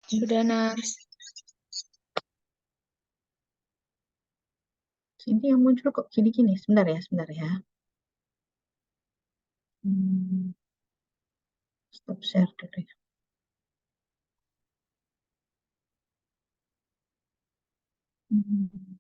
Sudah, Nars. Ini yang muncul kok gini-gini. Sebentar ya, sebentar ya. Stop share dulu ya. Hmm.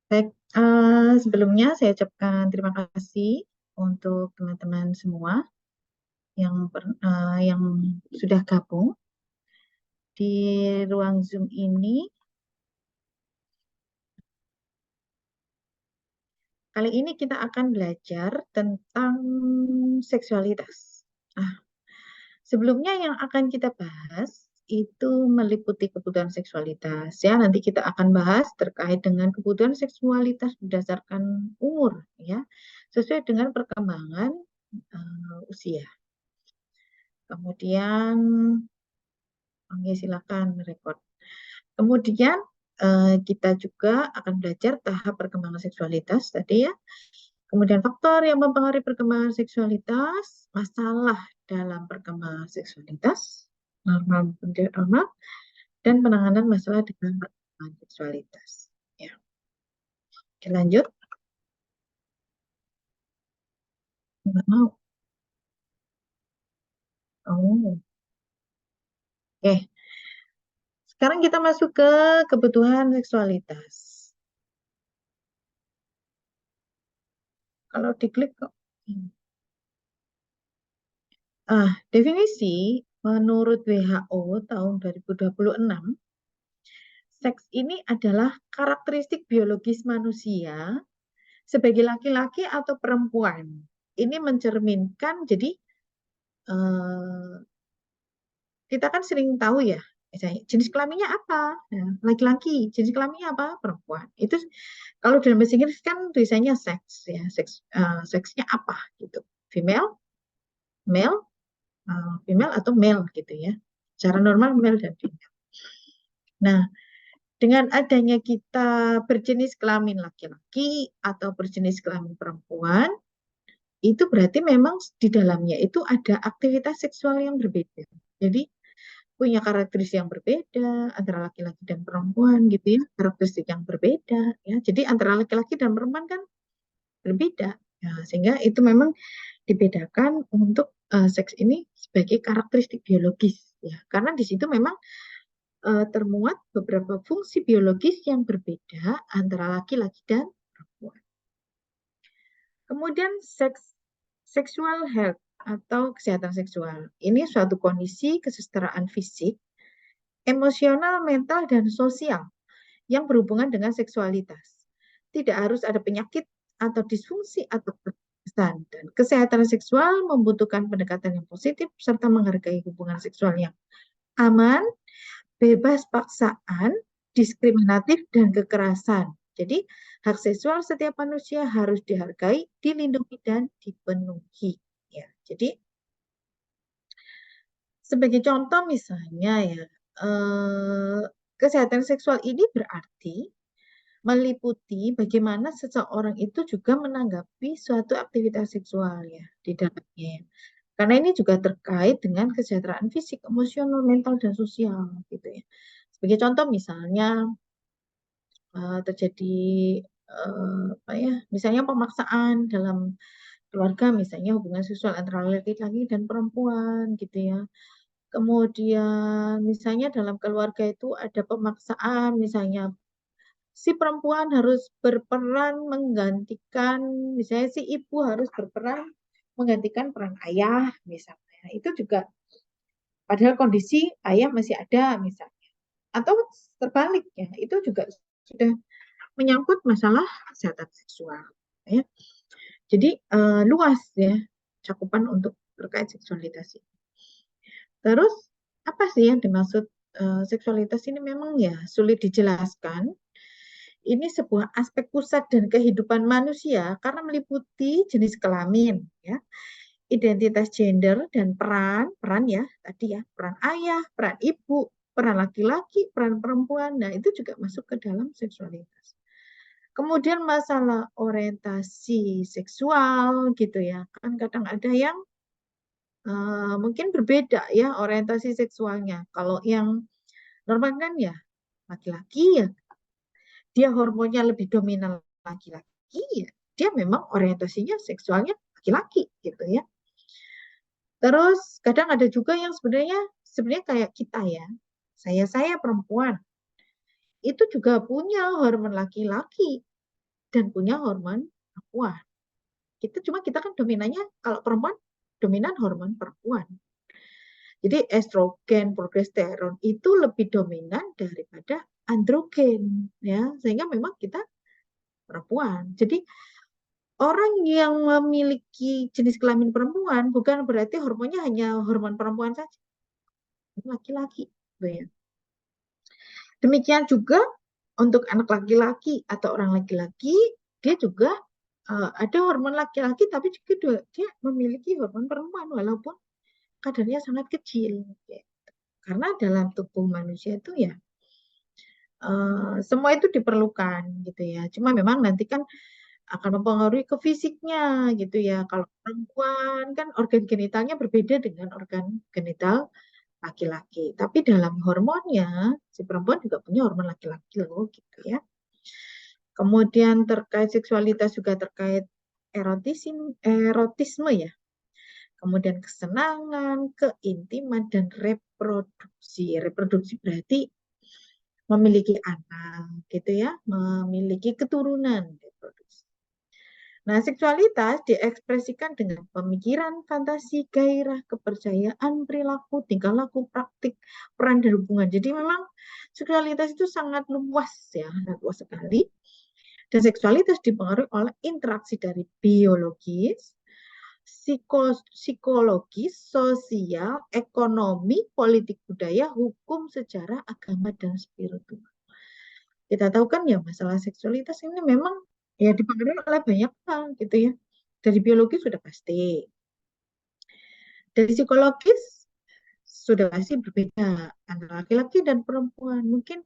Baik, sebelumnya saya ucapkan terima kasih untuk teman-teman semua yang sudah gabung di ruang Zoom ini. Kali ini kita akan belajar tentang seksualitas. Ah, Sebelumnya yang akan kita bahas itu meliputi kebutuhan seksualitas. Ya, nanti kita akan bahas terkait dengan kebutuhan seksualitas berdasarkan umur, ya, sesuai dengan perkembangan usia. Kemudian, oke, silakan rekod. Kemudian kita juga akan belajar tahap perkembangan seksualitas tadi ya. Kemudian faktor yang mempengaruhi perkembangan seksualitas, masalah dalam perkembangan seksualitas, normal maupun tidak normal, dan penanganan masalah dengan perkembangan seksualitas. Ya, oke, lanjut. Nggak mau. Oh, oke. Sekarang kita masuk ke kebutuhan seksualitas. Kalau diklik kok. Definisi menurut WHO tahun 2026, seks ini adalah karakteristik biologis manusia sebagai laki-laki atau perempuan. Ini mencerminkan, jadi eh, kita kan sering tahu ya, misalnya jenis kelaminnya apa, nah, laki-laki, jenis kelaminnya apa, perempuan. Itu kalau dalam bahasa Inggris kan tulisannya seks, ya, seksnya apa gitu, female, male, female atau male gitu ya. Secara normal male dan female. Nah, dengan adanya kita berjenis kelamin laki-laki atau berjenis kelamin perempuan, itu berarti memang di dalamnya itu ada aktivitas seksual yang berbeda. Jadi punya karakteristik yang berbeda antara laki-laki dan perempuan gitu ya, karakteristik yang berbeda ya. Jadi antara laki-laki dan perempuan kan berbeda. Ya, sehingga itu memang dibedakan untuk seks ini sebagai karakteristik biologis ya. Karena di situ memang termuat beberapa fungsi biologis yang berbeda antara laki-laki dan perempuan. Kemudian sexual health atau kesehatan seksual. Ini suatu kondisi kesetaraan fisik, emosional, mental, dan sosial yang berhubungan dengan seksualitas. Tidak harus ada penyakit atau disfungsi atau kekerasan. Dan kesehatan seksual membutuhkan pendekatan yang positif serta menghargai hubungan seksual yang aman, bebas paksaan, diskriminatif, dan kekerasan. Jadi, hak seksual setiap manusia harus dihargai, dilindungi, dan dipenuhi. Ya, jadi, sebagai contoh misalnya ya, kesehatan seksual ini berarti meliputi bagaimana seseorang itu juga menanggapi suatu aktivitas seksual ya di dalamnya. Karena ini juga terkait dengan kesejahteraan fisik, emosional, mental, dan sosial gitu ya. Sebagai contoh misalnya terjadi apa ya, misalnya pemaksaan dalam keluarga, misalnya hubungan seksual antara laki-laki dan perempuan gitu ya. Kemudian misalnya dalam keluarga itu ada pemaksaan, misalnya si perempuan harus berperan menggantikan, misalnya si ibu harus berperan menggantikan peran ayah misalnya. Itu juga padahal kondisi ayah masih ada misalnya. Atau terbaliknya, itu juga sudah menyangkut masalah kesehatan seksual. Ya. Jadi luas ya cakupan untuk terkait seksualitas ini. Terus apa sih yang dimaksud seksualitas ini memang ya sulit dijelaskan. Ini sebuah aspek pusat dan kehidupan manusia karena meliputi jenis kelamin, ya, identitas gender dan peran ya tadi ya, peran ayah, peran ibu, peran laki-laki, peran perempuan. Nah, itu juga masuk ke dalam seksualitas. Kemudian masalah orientasi seksual gitu ya. Kan kadang ada yang mungkin berbeda ya orientasi seksualnya. Kalau yang normal kan ya laki-laki ya dia hormonnya lebih dominan laki-laki ya dia memang orientasinya seksualnya laki-laki gitu ya. Terus kadang ada juga yang sebenarnya kayak kita ya. Saya perempuan itu juga punya hormon laki-laki dan punya hormon perempuan. Kita kan dominannya kalau perempuan dominan hormon perempuan. Jadi estrogen, progesteron itu lebih dominan daripada androgen ya. Sehingga memang kita perempuan. Jadi orang yang memiliki jenis kelamin perempuan bukan berarti hormonnya hanya hormon perempuan saja, laki-laki. Ya. Demikian juga untuk anak laki-laki atau orang laki-laki, dia juga ada hormon laki-laki, tapi juga dia memiliki hormon perempuan walaupun kadarnya sangat kecil. Ya. Karena dalam tubuh manusia itu ya semua itu diperlukan gitu ya. Cuma memang nanti kan akan mempengaruhi ke fisiknya gitu ya. Kalau perempuan kan organ genitalnya berbeda dengan organ genital laki-laki. Tapi dalam hormonnya si perempuan juga punya hormon laki-laki loh gitu ya. Kemudian terkait seksualitas juga terkait erotisme ya. Kemudian kesenangan, keintiman dan reproduksi. Reproduksi berarti memiliki anak gitu ya, memiliki keturunan reproduksi. Nah, seksualitas diekspresikan dengan pemikiran, fantasi, gairah, kepercayaan, perilaku, tingkah laku, praktik, peran dan hubungan. Jadi memang seksualitas itu sangat luas ya, sangat luas sekali. Dan seksualitas dipengaruhi oleh interaksi dari biologis, psikologis, sosial, ekonomi, politik budaya, hukum, sejarah, agama, dan spiritual. Kita tahu kan ya masalah seksualitas ini memang ya dipengaruhi oleh banyak hal gitu ya. Dari biologi sudah pasti. Dari psikologis sudah pasti berbeda antara laki-laki dan perempuan. Mungkin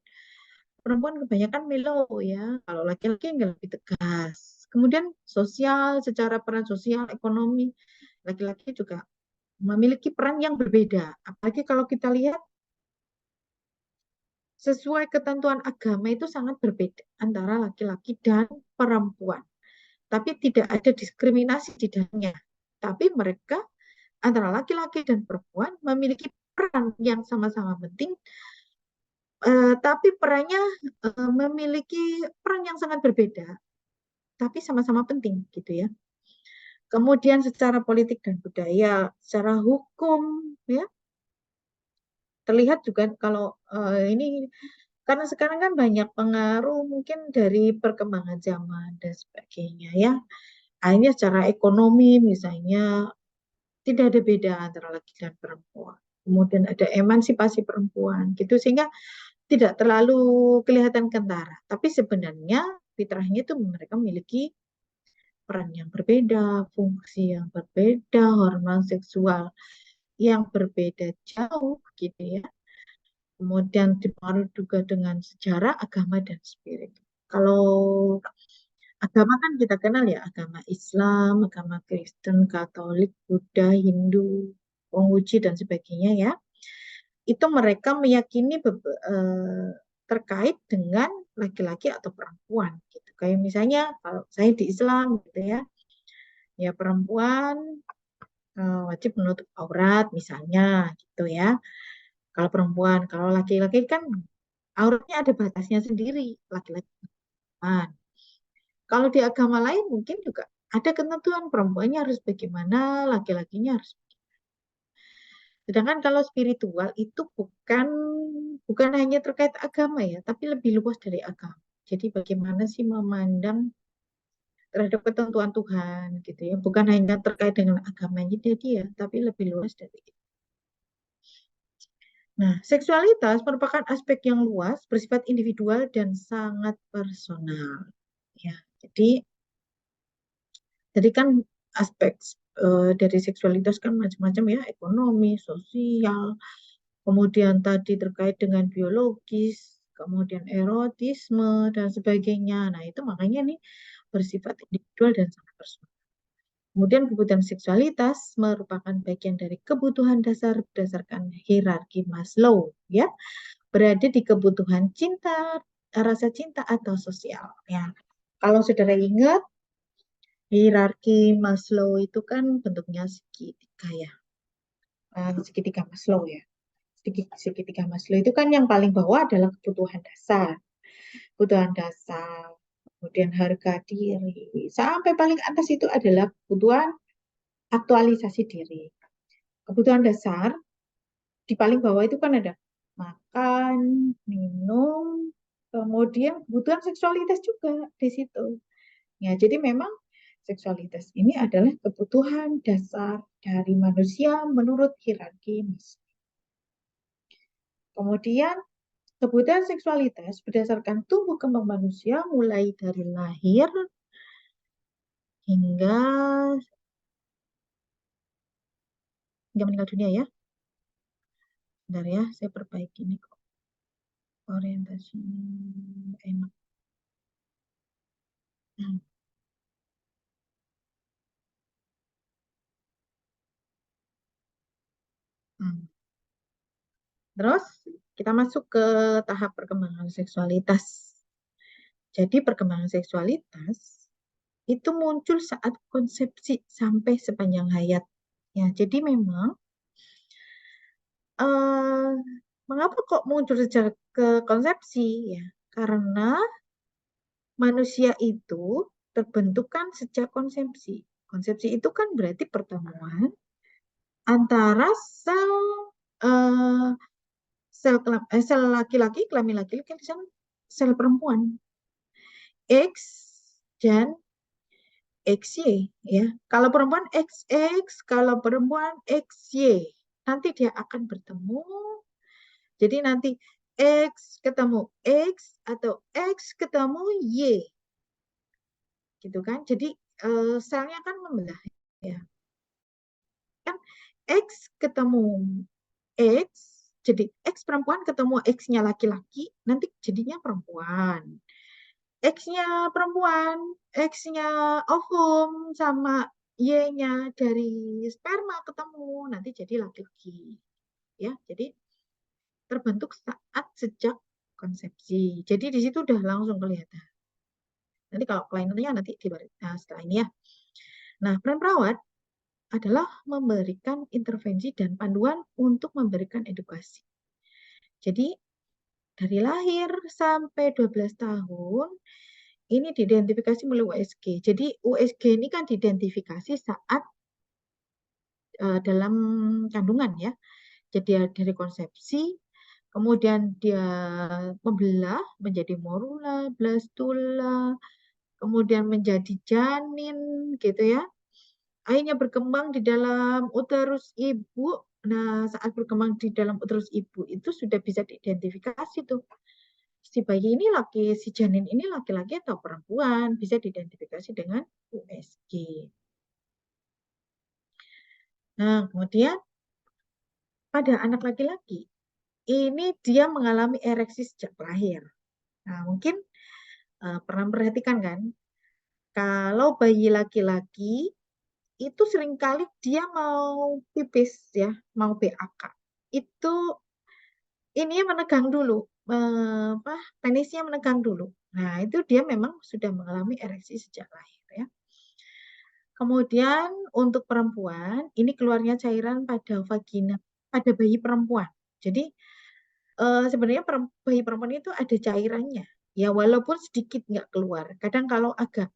perempuan kebanyakan mellow ya, kalau laki-laki yang lebih tegas. Kemudian sosial, secara peran sosial, ekonomi, laki-laki juga memiliki peran yang berbeda. Apalagi kalau kita lihat sesuai ketentuan agama itu sangat berbeda antara laki-laki dan perempuan. Tapi tidak ada diskriminasi di dalamnya. Tapi mereka antara laki-laki dan perempuan memiliki peran yang sama-sama penting, tapi perannya memiliki peran yang sangat berbeda, tapi sama-sama penting gitu ya. Kemudian secara politik dan budaya, secara hukum, ya terlihat juga kalau ini karena sekarang kan banyak pengaruh mungkin dari perkembangan zaman dan sebagainya ya. Akhirnya secara ekonomi misalnya tidak ada beda antara laki dan perempuan. Kemudian ada emansipasi perempuan gitu sehingga tidak terlalu kelihatan kentara. Tapi sebenarnya fitrahnya itu mereka memiliki peran yang berbeda, fungsi yang berbeda, hormon seksual yang berbeda jauh gitu ya. Kemudian dipengaruhi juga dengan sejarah, agama, dan spirit. Kalau agama kan kita kenal ya, agama Islam, agama Kristen, Katolik, Buddha, Hindu, Konghucu, dan sebagainya ya. Itu mereka meyakini terkait dengan laki-laki atau perempuan. Gitu. Kayak misalnya kalau saya di Islam gitu ya, ya perempuan wajib menutup aurat misalnya gitu ya. Kalau perempuan, kalau laki-laki kan auratnya ada batasnya sendiri, laki-laki. Kalau di agama lain mungkin juga ada ketentuan perempuannya harus bagaimana, laki-lakinya harus. Sedangkan kalau spiritual itu bukan hanya terkait agama ya, tapi lebih luas dari agama. Jadi bagaimana sih memandang terhadap ketentuan Tuhan gitu ya, bukan hanya terkait dengan agamanya dia, tapi lebih luas dari itu. Nah, seksualitas merupakan aspek yang luas, bersifat individual dan sangat personal. Ya, jadi kan aspek dari seksualitas kan macam-macam ya, ekonomi, sosial, kemudian tadi terkait dengan biologis, kemudian erotisme dan sebagainya. Nah, itu makanya nih bersifat individual dan sangat personal. Kemudian kebutuhan seksualitas merupakan bagian dari kebutuhan dasar berdasarkan hierarki Maslow, ya, berada di kebutuhan cinta, rasa cinta atau sosial. Ya, kalau saudara ingat, hierarki Maslow itu kan bentuknya segitiga ya, segitiga Maslow ya. Segitiga Maslow itu kan yang paling bawah adalah kebutuhan dasar, kemudian harga diri, sampai paling atas itu adalah kebutuhan aktualisasi diri. Kebutuhan dasar di paling bawah itu kan ada makan, minum, kemudian kebutuhan seksualitas juga di situ. Ya, jadi memang seksualitas ini adalah kebutuhan dasar dari manusia menurut hierarki Maslow. Kemudian kebutuhan seksualitas berdasarkan tumbuh kembang manusia mulai dari lahir hingga meninggal dunia ya. Bentar ya, saya perbaiki ini kok. Orientasi enak. Hmm. Terus kita masuk ke tahap perkembangan seksualitas. Jadi perkembangan seksualitas itu muncul saat konsepsi sampai sepanjang hayat. Ya, jadi memang eh, mengapa kok muncul sejak ke konsepsi ya? Karena manusia itu terbentuk kan sejak konsepsi. Konsepsi itu kan berarti pertemuan antara sel eh, sel laki-laki, kelamin laki-laki, sel perempuan X dan XY ya. Kalau perempuan XX, kalau perempuan XY. Nanti dia akan bertemu. Jadi nanti X ketemu X atau X ketemu Y. Gitu kan. Jadi selnya kan membelah ya. Kan X ketemu X, jadi X perempuan ketemu X-nya laki-laki, nanti jadinya perempuan. X-nya perempuan, X-nya ovum sama Y-nya dari sperma ketemu, nanti jadi laki-laki. Ya, jadi terbentuk saat sejak konsepsi. Jadi di situ udah langsung kelihatan. Nanti kalau kliennya nanti setelah ini ya. Nah, peran perawat adalah memberikan intervensi dan panduan untuk memberikan edukasi. Jadi dari lahir sampai 12 tahun ini diidentifikasi melalui USG. Jadi USG ini kan diidentifikasi saat dalam kandungan ya. Jadi dari konsepsi, kemudian dia membelah menjadi morula, blastula, kemudian menjadi janin gitu ya. Akhirnya berkembang di dalam uterus ibu. Nah, saat berkembang di dalam uterus ibu itu sudah bisa diidentifikasi tuh. Si bayi ini si janin ini laki-laki atau perempuan, bisa diidentifikasi dengan USG. Nah, kemudian pada anak laki-laki, ini dia mengalami ereksi sejak lahir. Nah, mungkin pernah perhatikan kan, kalau bayi laki-laki itu seringkali dia mau pipis ya, mau BAK. Itu ini menegang dulu, penisnya menegang dulu. Nah, itu dia memang sudah mengalami ereksi sejak lahir ya. Kemudian untuk perempuan, ini keluarnya cairan pada vagina pada bayi perempuan. Jadi sebenarnya bayi perempuan itu ada cairannya. Ya walaupun sedikit nggak keluar. Kadang kalau agak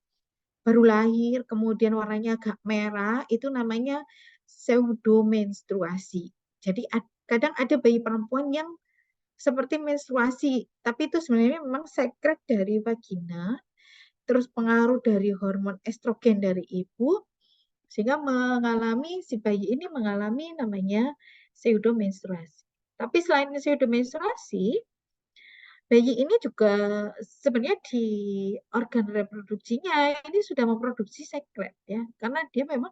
baru lahir, kemudian warnanya agak merah, itu namanya pseudomenstruasi. Jadi kadang ada bayi perempuan yang seperti menstruasi, tapi itu sebenarnya memang sekret dari vagina, terus pengaruh dari hormon estrogen dari ibu, sehingga si bayi ini mengalami namanya pseudomenstruasi. Tapi selain pseudomenstruasi, bayi ini juga sebenarnya di organ reproduksinya ini sudah memproduksi sekret ya, karena dia memang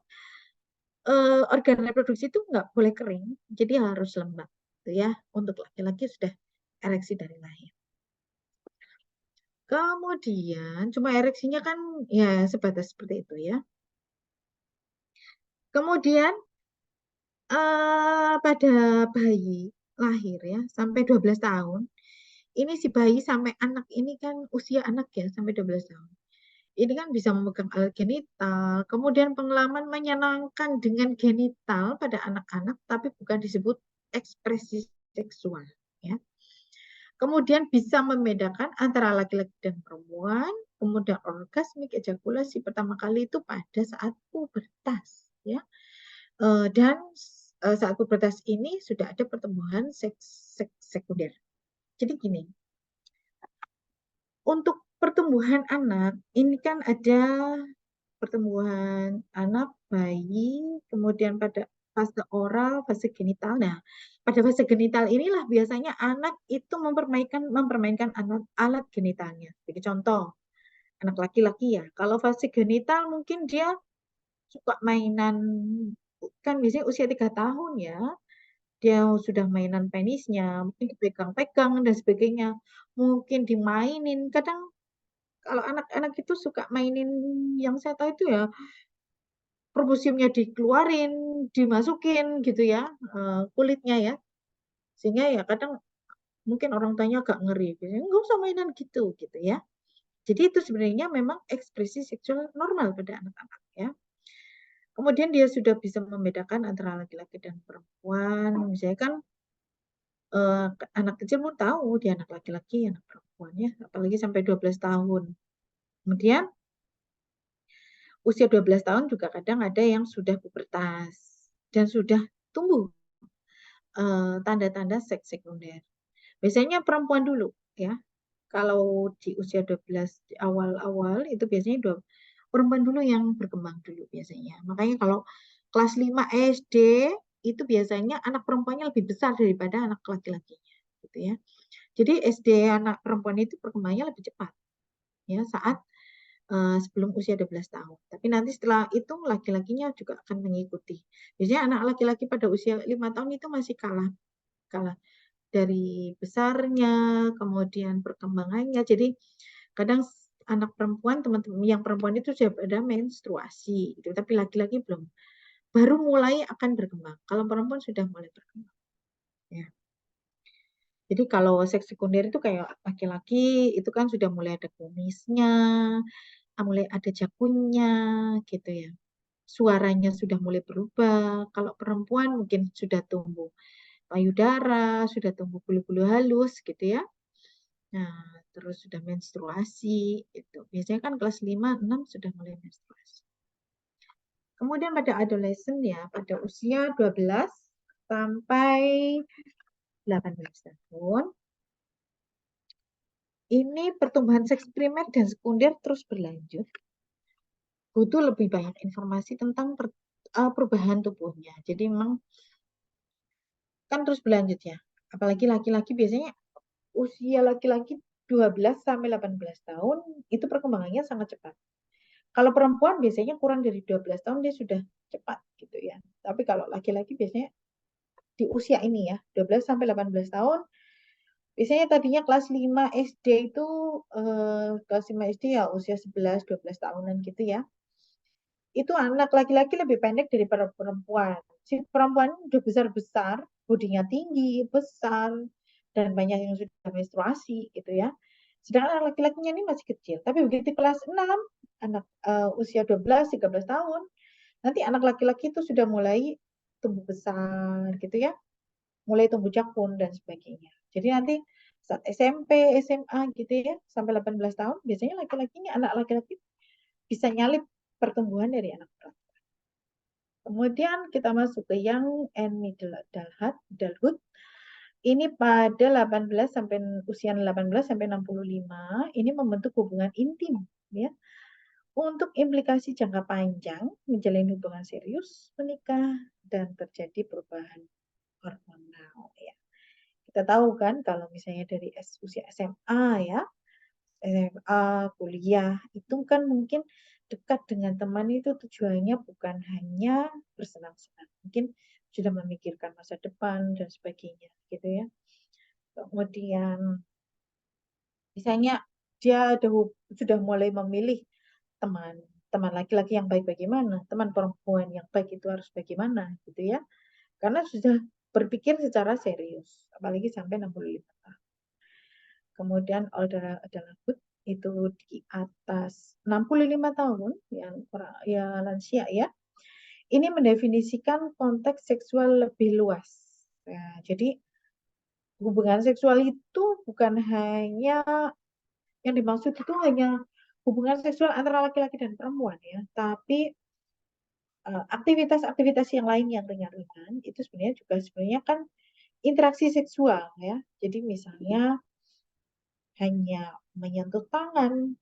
organ reproduksi itu nggak boleh kering, jadi harus lembab, gitu ya. Untuk laki-laki sudah ereksi dari lahir. Kemudian cuma ereksinya kan ya sebatas seperti itu ya. Kemudian pada bayi lahir ya sampai 12 tahun, ini si bayi sampai anak ini kan usia anak ya sampai 12 tahun. Ini kan bisa memegang alat genital, kemudian pengalaman menyenangkan dengan genital pada anak-anak, tapi bukan disebut ekspresi seksual. Ya. Kemudian bisa membedakan antara laki-laki dan perempuan, kemudian orgasmik ejakulasi pertama kali itu pada saat pubertas. Ya. Dan saat pubertas ini sudah ada pertumbuhan seks sekunder. Jadi gini, untuk pertumbuhan anak, ini kan ada pertumbuhan anak, bayi, kemudian pada fase oral, fase genital. Nah, pada fase genital inilah biasanya anak itu mempermainkan alat genitalnya. Jadi contoh, anak laki-laki ya, kalau fase genital mungkin dia suka mainan, kan biasanya usia 3 tahun ya, dia sudah mainan penisnya, mungkin dipegang-pegang dan sebagainya, mungkin dimainin. Kadang kalau anak-anak itu suka mainin yang saya tahu itu ya probosciumnya dikeluarin, dimasukin gitu ya, kulitnya ya. Sehingga ya kadang mungkin orang tanya agak ngeri, nggak usah mainan gitu ya. Jadi itu sebenarnya memang ekspresi seksual normal pada anak-anak ya. Kemudian dia sudah bisa membedakan antara laki-laki dan perempuan. Misalnya kan anak kecil pun tahu dia anak laki-laki, anak perempuan ya, apalagi sampai 12 tahun. Kemudian usia 12 tahun juga kadang ada yang sudah pubertas dan sudah tumbuh tanda-tanda seks sekunder. Biasanya perempuan dulu ya. Kalau di usia 12 di awal-awal itu biasanya perempuan dulu yang berkembang dulu biasanya. Makanya kalau kelas 5 SD itu biasanya anak perempuannya lebih besar daripada anak laki-lakinya gitu ya. Jadi SD anak perempuan itu perkembangannya lebih cepat ya saat sebelum usia 12 tahun. Tapi nanti setelah itu laki-lakinya juga akan mengikuti. Biasanya anak laki-laki pada usia 5 tahun itu masih kalah kalah dari besarnya, kemudian perkembangannya. Jadi kadang anak perempuan, teman-teman yang perempuan itu sudah pada menstruasi, gitu. Tapi laki-laki belum. Baru mulai akan berkembang. Kalau perempuan sudah mulai berkembang. Ya. Jadi kalau seks sekunder itu kayak laki-laki itu kan sudah mulai ada kumisnya, mulai ada jakunnya, gitu ya. Suaranya sudah mulai berubah. Kalau perempuan mungkin sudah tumbuh payudara, sudah tumbuh bulu-bulu halus gitu ya. Nah, terus sudah menstruasi itu. Biasanya kan kelas 5, 6 sudah mulai menstruasi. Kemudian pada adolescent ya, pada usia 12 sampai 18 tahun, ini pertumbuhan seks primer dan sekunder terus berlanjut. Butuh lebih banyak informasi tentang perubahan tubuhnya. Jadi memang kan terus berlanjut ya. Apalagi laki-laki biasanya usia laki-laki 12 sampai 18 tahun itu perkembangannya sangat cepat. Kalau perempuan biasanya kurang dari 12 tahun dia sudah cepat gitu ya. Tapi kalau laki-laki biasanya di usia ini ya, 12 sampai 18 tahun, biasanya tadinya kelas 5 SD itu kelas 5 SD ya usia 11 12 tahunan gitu ya. Itu anak laki-laki lebih pendek daripada perempuan. Si perempuan udah besar-besar, bodinya tinggi, besar, dan banyak yang sudah menstruasi gitu ya. Sedangkan anak laki-lakinya ini masih kecil. Tapi begitu kelas 6, anak usia 12, 13 tahun, nanti anak laki-laki itu sudah mulai tumbuh besar gitu ya. Mulai tumbuh jakun dan sebagainya. Jadi nanti saat SMP, SMA gitu ya, sampai 18 tahun, biasanya laki-lakinya, anak laki-laki bisa nyalip pertumbuhan dari anak perempuan. Kemudian kita masuk ke young and middle adulthood. Ini pada 18 sampai usia 18 sampai 65 ini membentuk hubungan intim ya. Untuk implikasi jangka panjang menjalin hubungan serius, menikah dan terjadi perubahan hormonal ya. Kita tahu kan kalau misalnya dari usia SMA ya, SMA, kuliah, itu kan mungkin dekat dengan teman itu tujuannya bukan hanya bersenang-senang, mungkin sudah memikirkan masa depan dan sebagainya gitu ya. Kemudian misalnya dia sudah mulai memilih teman teman laki-laki yang baik bagaimana, teman perempuan yang baik itu harus bagaimana gitu ya. Karena sudah berpikir secara serius, apalagi sampai 65 tahun. Kemudian older adulthood itu di atas 65 tahun yang ya lansia ya. Ini mendefinisikan konteks seksual lebih luas. Nah, jadi hubungan seksual itu bukan hanya yang dimaksud itu hanya hubungan seksual antara laki-laki dan perempuan ya, tapi aktivitas-aktivitas yang lain yang ringan-ringan itu sebenarnya kan interaksi seksual ya. Jadi misalnya hanya menyentuh tangan,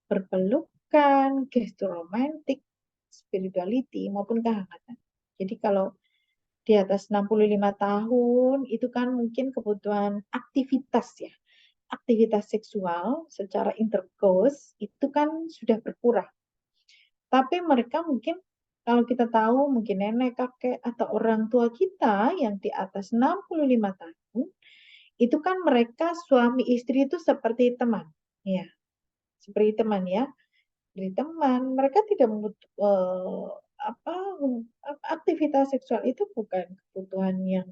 berpelukan, gestur romantik, spirituality maupun kehangatan. Jadi kalau di atas 65 tahun itu kan mungkin kebutuhan aktivitas ya. Aktivitas seksual secara intercourse itu kan sudah berkurang. Tapi mereka mungkin kalau kita tahu mungkin nenek, kakek atau orang tua kita yang di atas 65 tahun itu kan mereka suami istri itu seperti teman. Ya, seperti teman ya. Seperti teman, mereka tidak apa aktivitas seksual itu bukan kebutuhan yang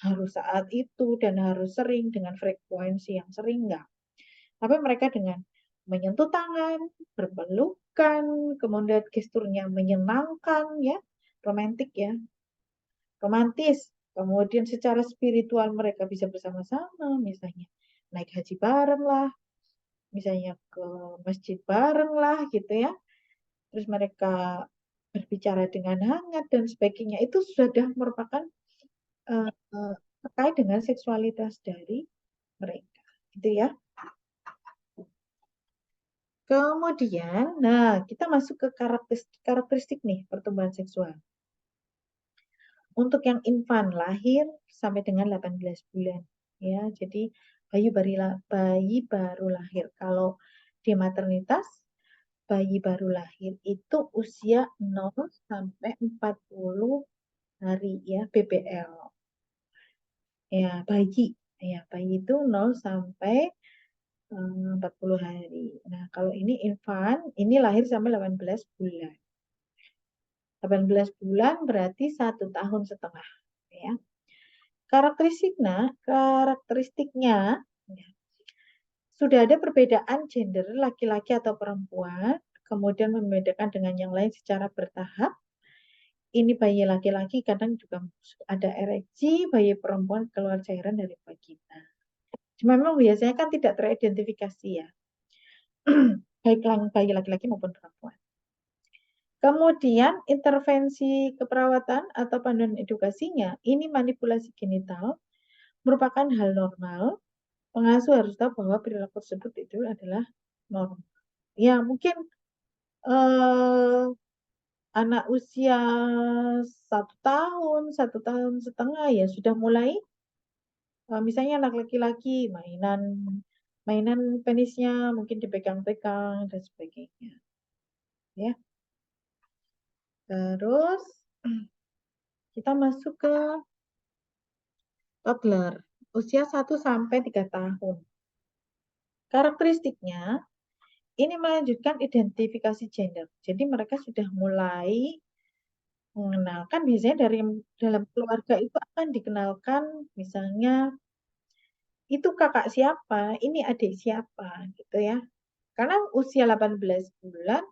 harus saat itu dan harus sering dengan frekuensi yang sering enggak. Tapi mereka dengan menyentuh tangan, berpelukan, kemudian gesturnya menyenangkan ya, romantis ya, romantis. Kemudian secara spiritual mereka bisa bersama-sama, misalnya naik haji bareng lah, misalnya ke masjid bareng lah gitu ya. Terus mereka berbicara dengan hangat dan sebagainya. Itu sudah merupakan terkait dengan seksualitas dari mereka. Gitu ya. Kemudian, nah kita masuk ke karakteristik nih pertumbuhan seksual. Untuk yang infan lahir sampai dengan 18 bulan, ya. Jadi bayi baru lahir. Kalau di maternitas, bayi baru lahir itu usia 0 sampai 40 hari ya, BBL. Ya, bayi itu 0 sampai 40 hari. Nah, kalau ini infan, ini lahir sampai 18 bulan. 18 bulan berarti 1,5 tahun. Ya. Karakteristiknya ya, sudah ada perbedaan gender laki-laki atau perempuan, kemudian membedakan dengan yang lain secara bertahap. Ini bayi laki-laki kadang juga ada ereksi, bayi perempuan keluar cairan dari vagina. Cuma memang biasanya kan tidak teridentifikasi ya, baik bayi laki-laki maupun perempuan. Kemudian intervensi keperawatan atau panduan edukasinya, ini manipulasi genital merupakan hal normal. Pengasuh harus tahu bahwa perilaku tersebut itu adalah normal. Ya mungkin anak usia 1 tahun, 1,5 tahun ya sudah mulai, misalnya anak laki-laki mainan penisnya mungkin dipegang-pegang dan sebagainya. Ya. Terus kita masuk ke toddler, usia 1 sampai 3 tahun. Karakteristiknya, ini melanjutkan identifikasi gender. Jadi mereka sudah mulai mengenalkan, biasanya dari dalam keluarga itu akan dikenalkan, misalnya, itu kakak siapa, ini adik siapa, gitu ya. Karena usia 18 bulan,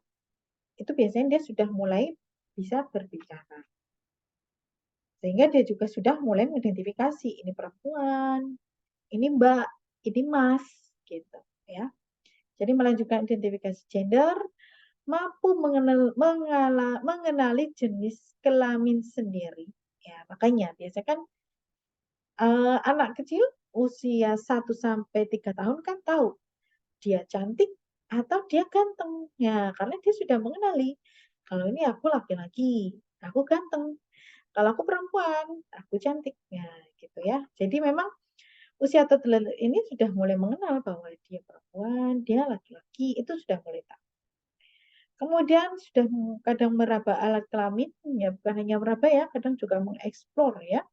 itu biasanya dia sudah mulai bisa berbicara. Sehingga dia juga sudah mulai mengidentifikasi, ini perempuan, ini mbak, ini mas, gitu ya. Jadi melanjutkan identifikasi gender, mampu mengenali jenis kelamin sendiri. Ya, makanya biasanya kan anak kecil usia 1 sampai 3 tahun kan tahu dia cantik atau dia ganteng. Ya, karena dia sudah mengenali. Kalau ini aku laki-laki, aku ganteng. Kalau aku perempuan, aku cantik. Ya, gitu ya. Jadi memang usia tertentu ini sudah mulai mengenal bahwa dia perempuan, dia laki-laki, itu sudah mulai tahu. Kemudian sudah kadang meraba alat kelamin, ya bukan hanya meraba ya, kadang juga mengeksplor ya.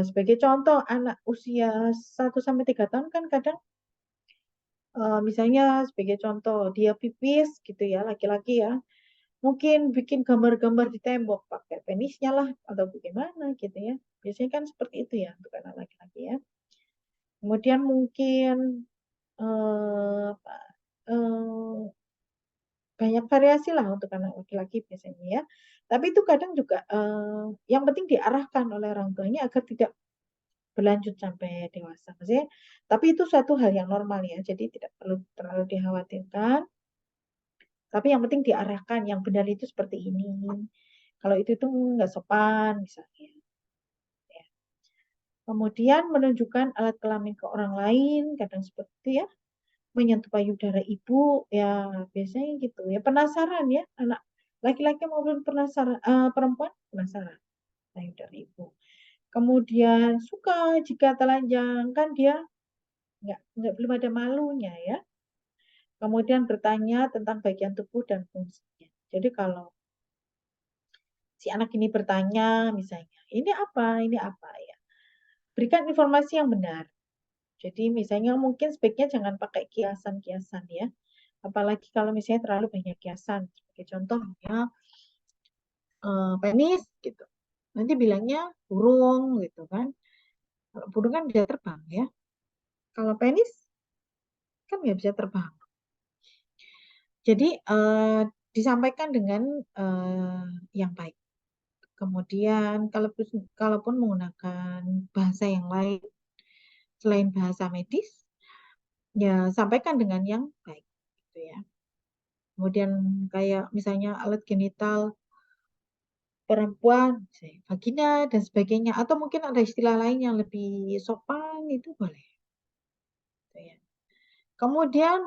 Sebagai contoh, anak usia 1 sampai 3 tahun kan kadang misalnya sebagai contoh dia pipis gitu ya, laki-laki ya, mungkin bikin gambar-gambar di tembok pakai penisnya lah atau bagaimana gitu ya. Biasanya kan seperti itu ya untuk anak laki-laki ya. Kemudian mungkin apa, banyak variasi lah untuk anak laki-laki biasanya ya. Tapi itu kadang juga yang penting diarahkan oleh orang tuanya agar tidak berlanjut sampai dewasa. Maksudnya, tapi itu suatu hal yang normal ya, jadi tidak perlu terlalu dikhawatirkan. Tapi yang penting diarahkan, yang benar itu seperti ini. Kalau itu nggak sopan misalnya. Ya. Kemudian menunjukkan alat kelamin ke orang lain, kadang seperti ya, menyentuh payudara ibu, ya biasanya gitu ya. Penasaran ya, anak laki-laki maupun penasaran, perempuan penasaran payudara ibu. Kemudian suka jika telanjang, kan dia nggak belum ada malunya ya. Kemudian bertanya tentang bagian tubuh dan fungsinya. Jadi kalau si anak ini bertanya misalnya, ini apa ya. Berikan informasi yang benar. Jadi misalnya mungkin sebaiknya jangan pakai kiasan-kiasan ya. Apalagi kalau misalnya terlalu banyak kiasan. Sebagai contoh ya, penis gitu. Nanti bilangnya burung gitu kan. Kalau burung kan bisa terbang ya. Kalau penis kan nggak bisa terbang. Jadi disampaikan dengan yang baik. Kemudian kalaupun menggunakan bahasa yang lain selain bahasa medis, ya sampaikan dengan yang baik, gitu ya. Kemudian kayak misalnya alat genital perempuan, vagina dan sebagainya, atau mungkin ada istilah lain yang lebih sopan itu boleh. Gitu ya. Kemudian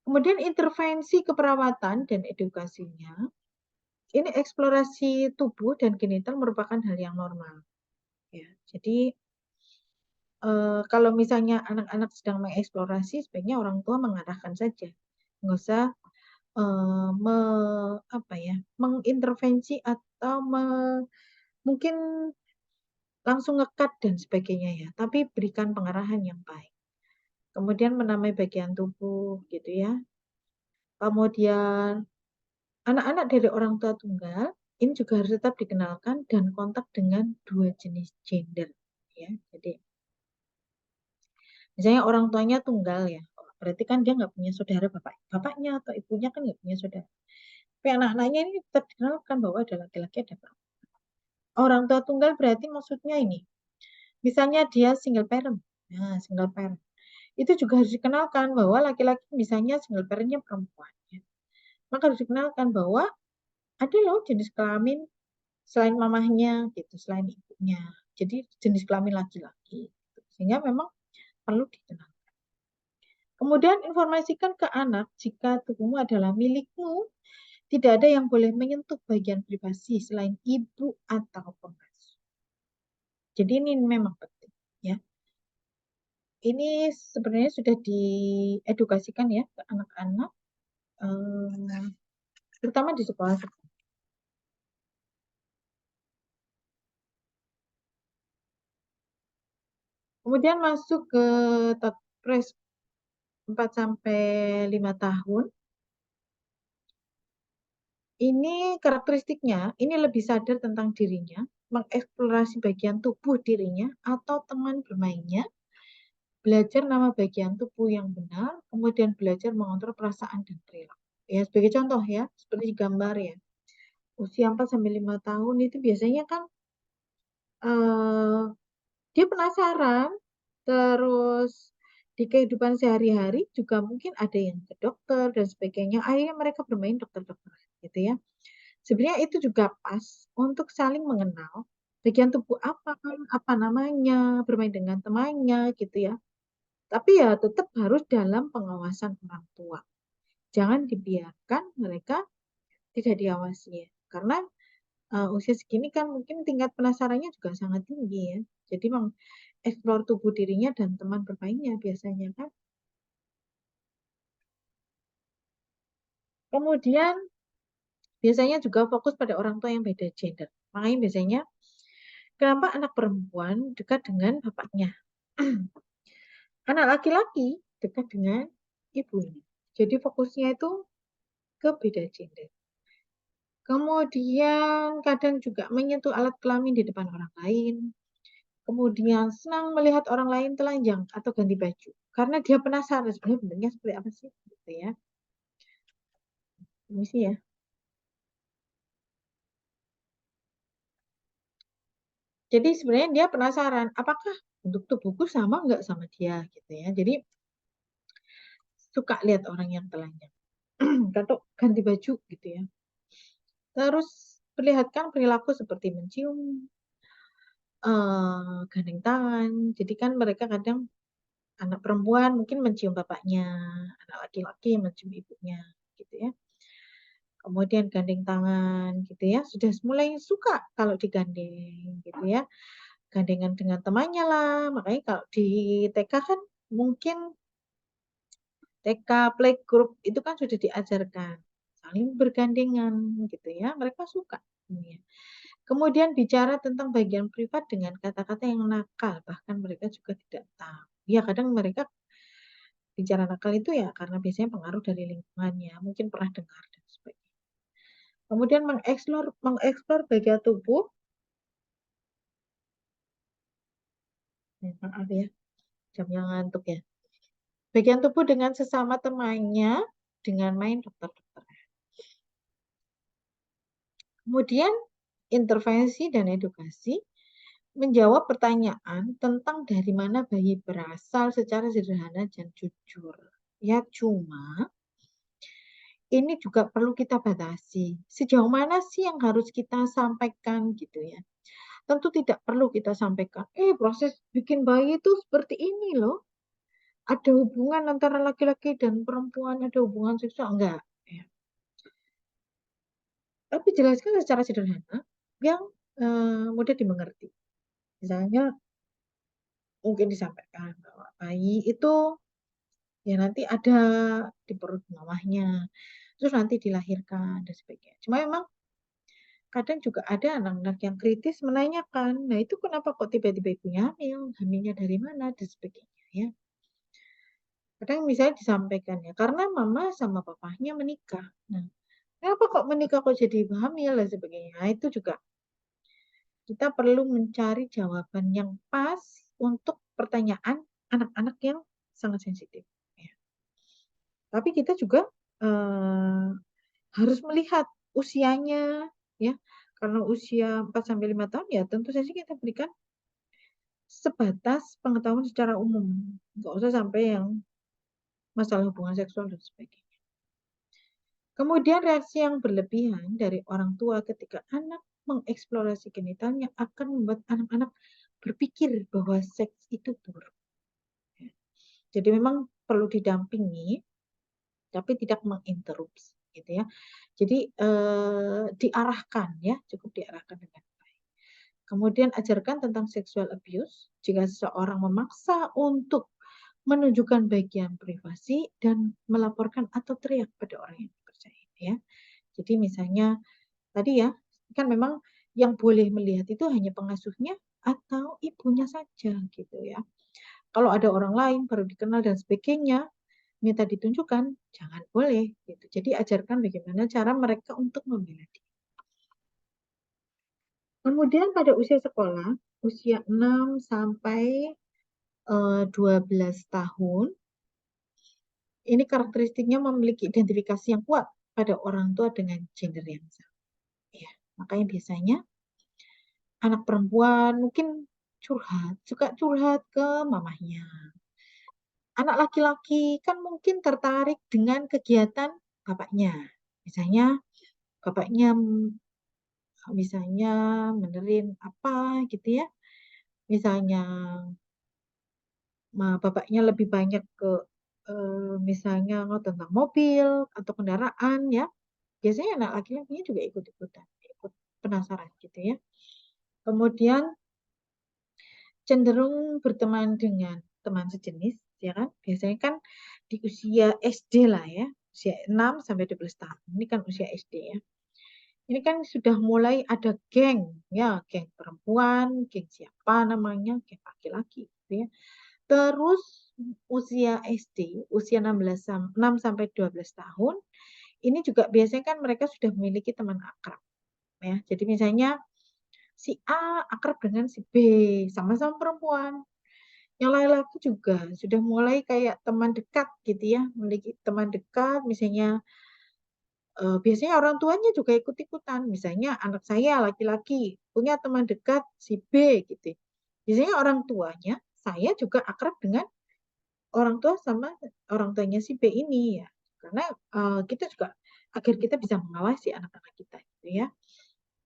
kemudian intervensi keperawatan dan edukasinya. Ini eksplorasi tubuh dan genital merupakan hal yang normal. Ya, jadi kalau misalnya anak-anak sedang mengeksplorasi, sebaiknya orang tua mengarahkan saja, nggak usah apa ya, mengintervensi atau mungkin langsung ngekat dan sebagainya ya, tapi berikan pengarahan yang baik. Kemudian menamai bagian tubuh gitu ya. Kemudian anak-anak dari orang tua tunggal ini juga harus tetap dikenalkan dan kontak dengan dua jenis gender ya. Jadi misalnya orang tuanya tunggal ya, berarti kan dia nggak punya saudara bapaknya atau ibunya kan nggak punya saudara. Tapi anak-anaknya ini tetap dikenalkan bahwa ada laki-laki ada perempuan. Orang tua tunggal berarti maksudnya ini, misalnya dia single parent, nah single parent itu juga harus dikenalkan bahwa laki-laki misalnya single parentnya perempuan. Ya. Maka harus dikenalkan bahwa ada loh jenis kelamin selain mamahnya gitu, selain ibunya. Jadi jenis kelamin laki-laki. Gitu. Sehingga memang perlu dikenal. Kemudian informasikan ke anak jika tubuhmu adalah milikmu, tidak ada yang boleh menyentuh bagian privasi selain ibu atau pengasuh. Jadi ini memang penting ya. Ini sebenarnya sudah diedukasikan ya ke anak-anak, terutama di sekolah. Kemudian masuk ke Topres 4 sampai 5 tahun. Ini karakteristiknya, ini lebih sadar tentang dirinya, mengeksplorasi bagian tubuh dirinya atau teman bermainnya, belajar nama bagian tubuh yang benar, kemudian belajar mengontrol perasaan dan perilaku. Ya, sebagai contoh ya, seperti gambar ya. Usia 4 sampai 5 tahun itu biasanya kan dia penasaran, terus di kehidupan sehari-hari juga mungkin ada yang ke dokter dan sebagainya. Akhirnya mereka bermain dokter-dokter gitu ya. Sebenarnya itu juga pas untuk saling mengenal bagian tubuh apa namanya, bermain dengan temannya gitu ya. Tapi ya tetap harus dalam pengawasan orang tua. Jangan dibiarkan mereka tidak diawasi ya. Karena usia segini kan mungkin tingkat penasarannya juga sangat tinggi ya. Jadi mengeksplor tubuh dirinya dan teman bermainnya biasanya kan. Kemudian biasanya juga fokus pada orang tua yang beda gender. Makanya biasanya kenapa anak perempuan dekat dengan bapaknya? Anak laki-laki dekat dengan ibunya. Jadi fokusnya itu ke beda gender. Kemudian kadang juga menyentuh alat kelamin di depan orang lain. Kemudian senang melihat orang lain telanjang atau ganti baju. Karena dia penasaran sebenarnya bentuknya seperti apa sih, gitu ya. Ini sih ya. Jadi sebenarnya dia penasaran, apakah bentuk tubuhku sama nggak sama dia, gitu ya. Jadi suka lihat orang yang telanjang. Atau ganti baju, gitu ya. Terus perlihatkan perilaku seperti mencium, gandeng tangan. Jadi kan mereka kadang anak perempuan mungkin mencium bapaknya, anak laki-laki mencium ibunya, gitu ya. Kemudian gandeng tangan, gitu ya. Sudah mulai suka kalau digandeng, gitu ya. Gandengan dengan temannya lah. Makanya kalau di TK kan mungkin TK playgroup itu kan sudah diajarkan saling bergandengan, gitu ya. Mereka suka. Ya. Kemudian bicara tentang bagian privat dengan kata-kata yang nakal, bahkan mereka juga tidak tahu. Ya kadang mereka bicara nakal itu ya karena biasanya pengaruh dari lingkungannya, mungkin pernah dengar dan sebagainya. Kemudian mengeksplor bagian tubuh, maaf ya, jamnya ngantuk ya. Bagian tubuh dengan sesama temannya dengan main dokter-dokter. Kemudian intervensi dan edukasi menjawab pertanyaan tentang dari mana bayi berasal secara sederhana dan jujur. Ya cuma ini juga perlu kita batasi. Sejauh mana sih yang harus kita sampaikan gitu ya. Tentu tidak perlu kita sampaikan, proses bikin bayi itu seperti ini loh. Ada hubungan antara laki-laki dan perempuan, ada hubungan seksual. Enggak. Ya. Tapi jelaskan secara sederhana yang mudah dimengerti. Misalnya mungkin disampaikan bahwa bayi itu ya nanti ada di perut mamahnya, terus nanti dilahirkan dan sebagainya. Cuma memang kadang juga ada anak-anak yang kritis menanyakan, nah itu kenapa kok tiba-tiba ibunya hamil, hamilnya dari mana dan sebagainya ya. Kadang misalnya disampaikan ya, karena mama sama papahnya menikah. Nah, kenapa kok menikah kok jadi hamil dan sebagainya. Nah, itu juga kita perlu mencari jawaban yang pas untuk pertanyaan anak-anak yang sangat sensitif. Ya. Tapi kita juga harus melihat usianya, ya. Karena usia 4 sampai 5 tahun ya tentu saja kita berikan sebatas pengetahuan secara umum. Nggak usah sampai yang masalah hubungan seksual dan sebagainya. Kemudian reaksi yang berlebihan dari orang tua ketika anak mengeksplorasi genitalnya akan membuat anak-anak berpikir bahwa seks itu buruk. Jadi memang perlu didampingi, tapi tidak menginterupsi, gitu ya. Jadi diarahkan ya, cukup diarahkan dengan baik. Kemudian ajarkan tentang sexual abuse jika seseorang memaksa untuk menunjukkan bagian privasi dan melaporkan atau teriak pada orang yang dipercaya ya. Jadi misalnya tadi ya, kan memang yang boleh melihat itu hanya pengasuhnya atau ibunya saja gitu ya. Kalau ada orang lain baru dikenal dan sebagainya, minta ditunjukkan, jangan boleh gitu. Jadi ajarkan bagaimana cara mereka untuk membela diri. Kemudian pada usia sekolah, usia 6 sampai 12 tahun, ini karakteristiknya memiliki identifikasi yang kuat pada orang tua dengan gender yang sama. Ya, makanya biasanya anak perempuan mungkin suka curhat ke mamahnya. Anak laki-laki kan mungkin tertarik dengan kegiatan bapaknya. Misalnya bapaknya misalnya benerin apa gitu ya. Misalnya bapaknya lebih banyak ke misalnya tentang mobil atau kendaraan ya. Biasanya anak laki-lakinya juga ikut-ikutan. penasaran gitu ya. Kemudian cenderung berteman dengan teman sejenis, ya kan? Biasanya kan di usia SD lah ya, usia 6 sampai 12 tahun. Ini kan usia SD ya. Ini kan sudah mulai ada geng, ya, geng perempuan, geng siapa namanya, geng laki-laki, gitu ya. Terus usia SD, usia 6 sampai 12 tahun, ini juga biasanya kan mereka sudah memiliki teman akrab, ya. Jadi misalnya si A akrab dengan si B, sama-sama perempuan. Yang laki-laki juga sudah mulai kayak teman dekat gitu ya, memiliki teman dekat, misalnya biasanya orang tuanya juga ikut-ikutan. Misalnya anak saya laki-laki punya teman dekat si B gitu. Biasanya orang tuanya, saya juga akrab dengan orang tua sama orang tuanya si B ini ya. Karena kita juga agar kita bisa mengawasi anak-anak kita gitu ya.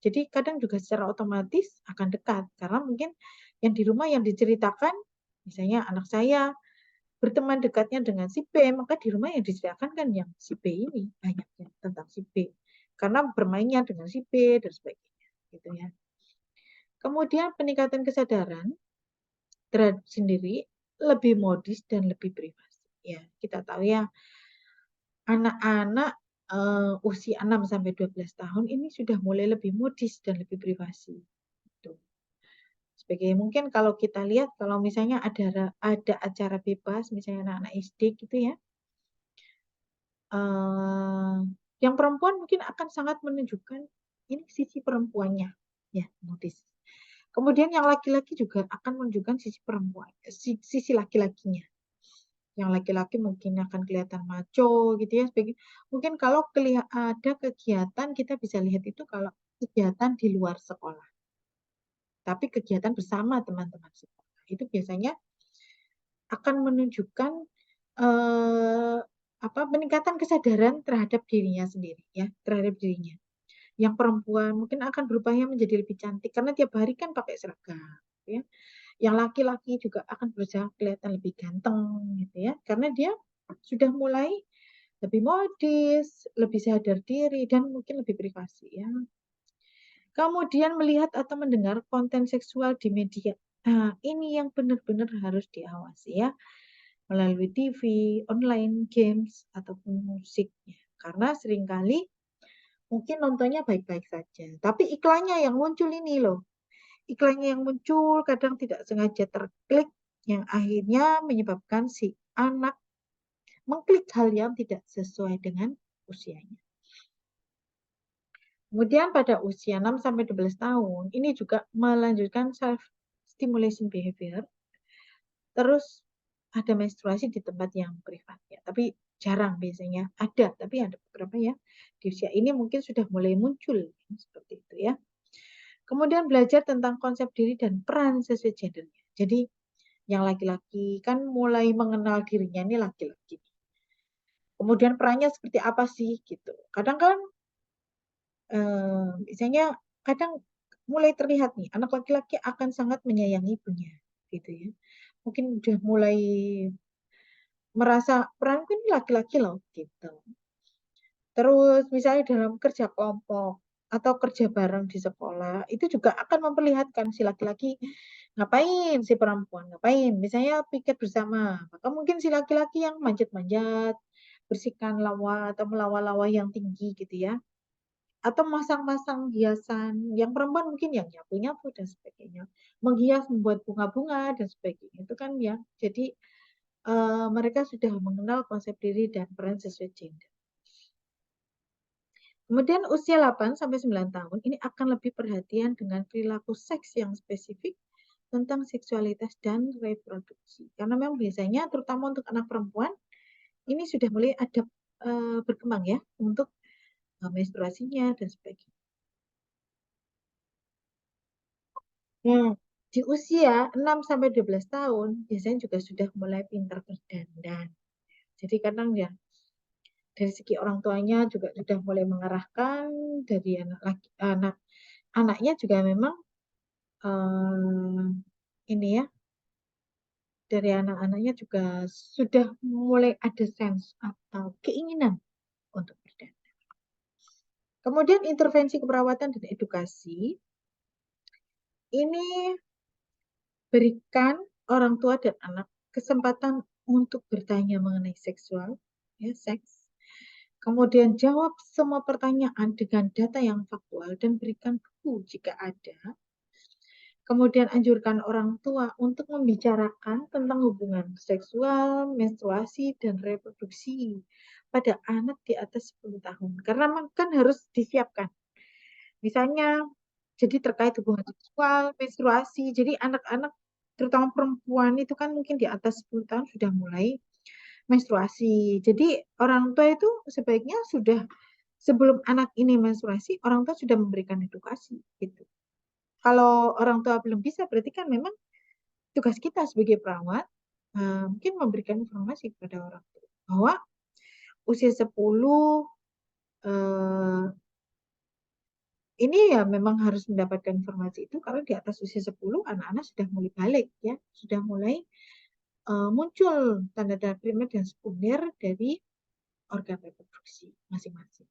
Jadi kadang juga secara otomatis akan dekat karena mungkin yang di rumah yang diceritakan misalnya anak saya berteman dekatnya dengan si B, maka di rumah yang diceritakan kan yang si B ini banyaknya tentang si B. Karena bermainnya dengan si B dan sebagainya, gitu ya. Kemudian peningkatan kesadaran terhadap sendiri lebih modis dan lebih privasi. Ya, kita tahu ya anak-anak usia 6 sampai 12 tahun ini sudah mulai lebih modis dan lebih privasi. Gitu. Sebagai mungkin kalau kita lihat kalau misalnya ada acara bebas misalnya anak-anak SD gitu ya yang perempuan mungkin akan sangat menunjukkan ini sisi perempuannya, ya modis. Kemudian yang laki-laki juga akan menunjukkan sisi perempuan, sisi laki-lakinya. Yang laki-laki mungkin akan kelihatan maco gitu ya. Mungkin kalau ada kegiatan kita bisa lihat itu kalau kegiatan di luar sekolah. Tapi kegiatan bersama teman-teman sekolah itu biasanya akan menunjukkan peningkatan kesadaran terhadap dirinya sendiri ya, terhadap dirinya. Yang perempuan mungkin akan berupaya menjadi lebih cantik karena tiap hari kan pakai seragam ya. Yang laki-laki juga akan berusaha kelihatan lebih ganteng gitu ya, karena dia sudah mulai lebih modis, lebih sadar diri dan mungkin lebih privasi ya. Kemudian melihat atau mendengar konten seksual di media. Nah, ini yang benar-benar harus diawasi ya melalui TV, online, games, ataupun musiknya. Karena seringkali mungkin nontonnya baik-baik saja. Tapi iklannya yang muncul ini loh. Iklannya yang muncul kadang tidak sengaja terklik yang akhirnya menyebabkan si anak mengklik hal yang tidak sesuai dengan usianya. Kemudian pada usia 6 sampai 12 tahun, ini juga melanjutkan self stimulation behavior. Terus ada menstruasi di tempat yang privat ya, tapi jarang biasanya ada, tapi ada beberapa ya di usia ini mungkin sudah mulai muncul seperti itu ya. Kemudian belajar tentang konsep diri dan peran sesuai gendernya. Jadi yang laki-laki kan mulai mengenal dirinya ini laki-laki. Kemudian perannya seperti apa sih gitu. Kadang kan misalnya kadang mulai terlihat nih anak laki-laki akan sangat menyayangi ibunya gitu ya. Mungkin udah mulai merasa peranku ini laki-laki loh gitu. Terus misalnya dalam kerja kelompok atau kerja bareng di sekolah itu juga akan memperlihatkan si laki-laki ngapain si perempuan ngapain misalnya piket bersama maka mungkin si laki-laki yang manjat-manjat bersihkan lawa atau melawah-lawah yang tinggi gitu ya atau masang-masang hiasan yang perempuan mungkin yang nyapu-nyapu dan sebagainya menghias membuat bunga-bunga dan sebagainya itu kan ya jadi mereka sudah mengenal konsep diri dan peran sesuai gender. Kemudian usia 8 sampai 9 tahun ini akan lebih perhatian dengan perilaku seks yang spesifik tentang seksualitas dan reproduksi. Karena memang biasanya terutama untuk anak perempuan ini sudah mulai ada berkembang ya untuk menstruasinya dan sebagainya. Nah, di usia 6 sampai 12 tahun biasanya juga sudah mulai pintar berdandan. Jadi kadang ya dari segi orang tuanya juga sudah mulai mengarahkan dari anaknya juga memang ini ya dari anak-anaknya juga sudah mulai ada sense atau keinginan untuk berdandan. Kemudian intervensi keperawatan dan edukasi ini berikan orang tua dan anak kesempatan untuk bertanya mengenai seksual, ya, seks. Kemudian jawab semua pertanyaan dengan data yang faktual dan berikan buku jika ada. Kemudian anjurkan orang tua untuk membicarakan tentang hubungan seksual, menstruasi, dan reproduksi pada anak di atas 10 tahun. Karena kan harus disiapkan. Misalnya, jadi terkait hubungan seksual, menstruasi. Jadi anak-anak, terutama perempuan itu kan mungkin di atas 10 tahun sudah mulai menstruasi. Jadi orang tua itu sebaiknya sudah sebelum anak ini menstruasi, orang tua sudah memberikan edukasi gitu. Kalau orang tua belum bisa, berarti kan memang tugas kita sebagai perawat mungkin memberikan informasi kepada orang tua bahwa usia 10 ini ya memang harus mendapatkan informasi itu karena di atas usia 10 anak-anak sudah mulai balik ya, sudah mulai muncul tanda-tanda primer dan sekunder dari organ reproduksi masing-masing.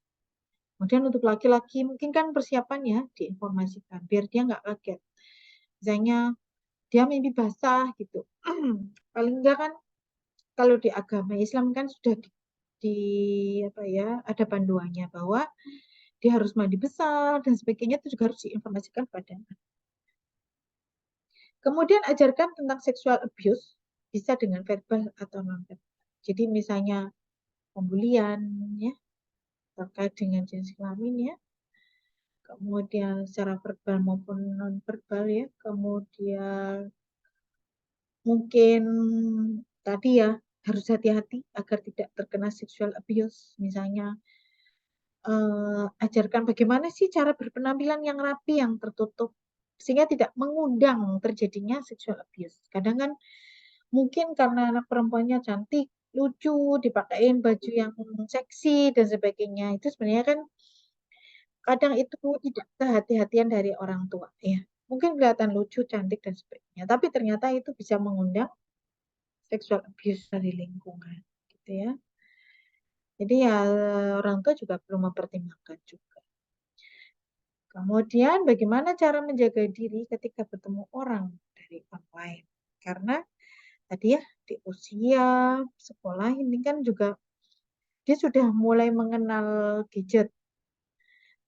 Kemudian untuk laki-laki mungkin kan persiapannya diinformasikan biar dia nggak kaget. Misalnya dia mimpi basah gitu. Paling enggak kan kalau di agama Islam kan sudah di apa ya, ada panduannya bahwa dia harus mandi besar dan sebagainya itu juga harus diinformasikan pada anak. Kemudian ajarkan tentang sexual abuse bisa dengan verbal atau non verbal. Jadi misalnya pembulian ya terkait dengan jenis kelamin ya. Kemudian secara verbal maupun non verbal ya. Kemudian mungkin tadi ya harus hati-hati agar tidak terkena sexual abuse. Misalnya ajarkan bagaimana sih cara berpenampilan yang rapi, yang tertutup, sehingga tidak mengundang terjadinya sexual abuse. Kadang kan mungkin karena anak perempuannya cantik, lucu, dipakein baju yang seksi dan sebagainya. Itu sebenarnya kan kadang itu tidak kehati-hatian dari orang tua ya. Mungkin kelihatan lucu, cantik dan sebagainya, tapi ternyata itu bisa mengundang sexual abuse dari lingkungan, gitu ya. Jadi ya orang tua juga perlu mempertimbangkan juga. Kemudian bagaimana cara menjaga diri ketika bertemu orang dari online? Karena tadi ya di usia sekolah ini kan juga dia sudah mulai mengenal gadget,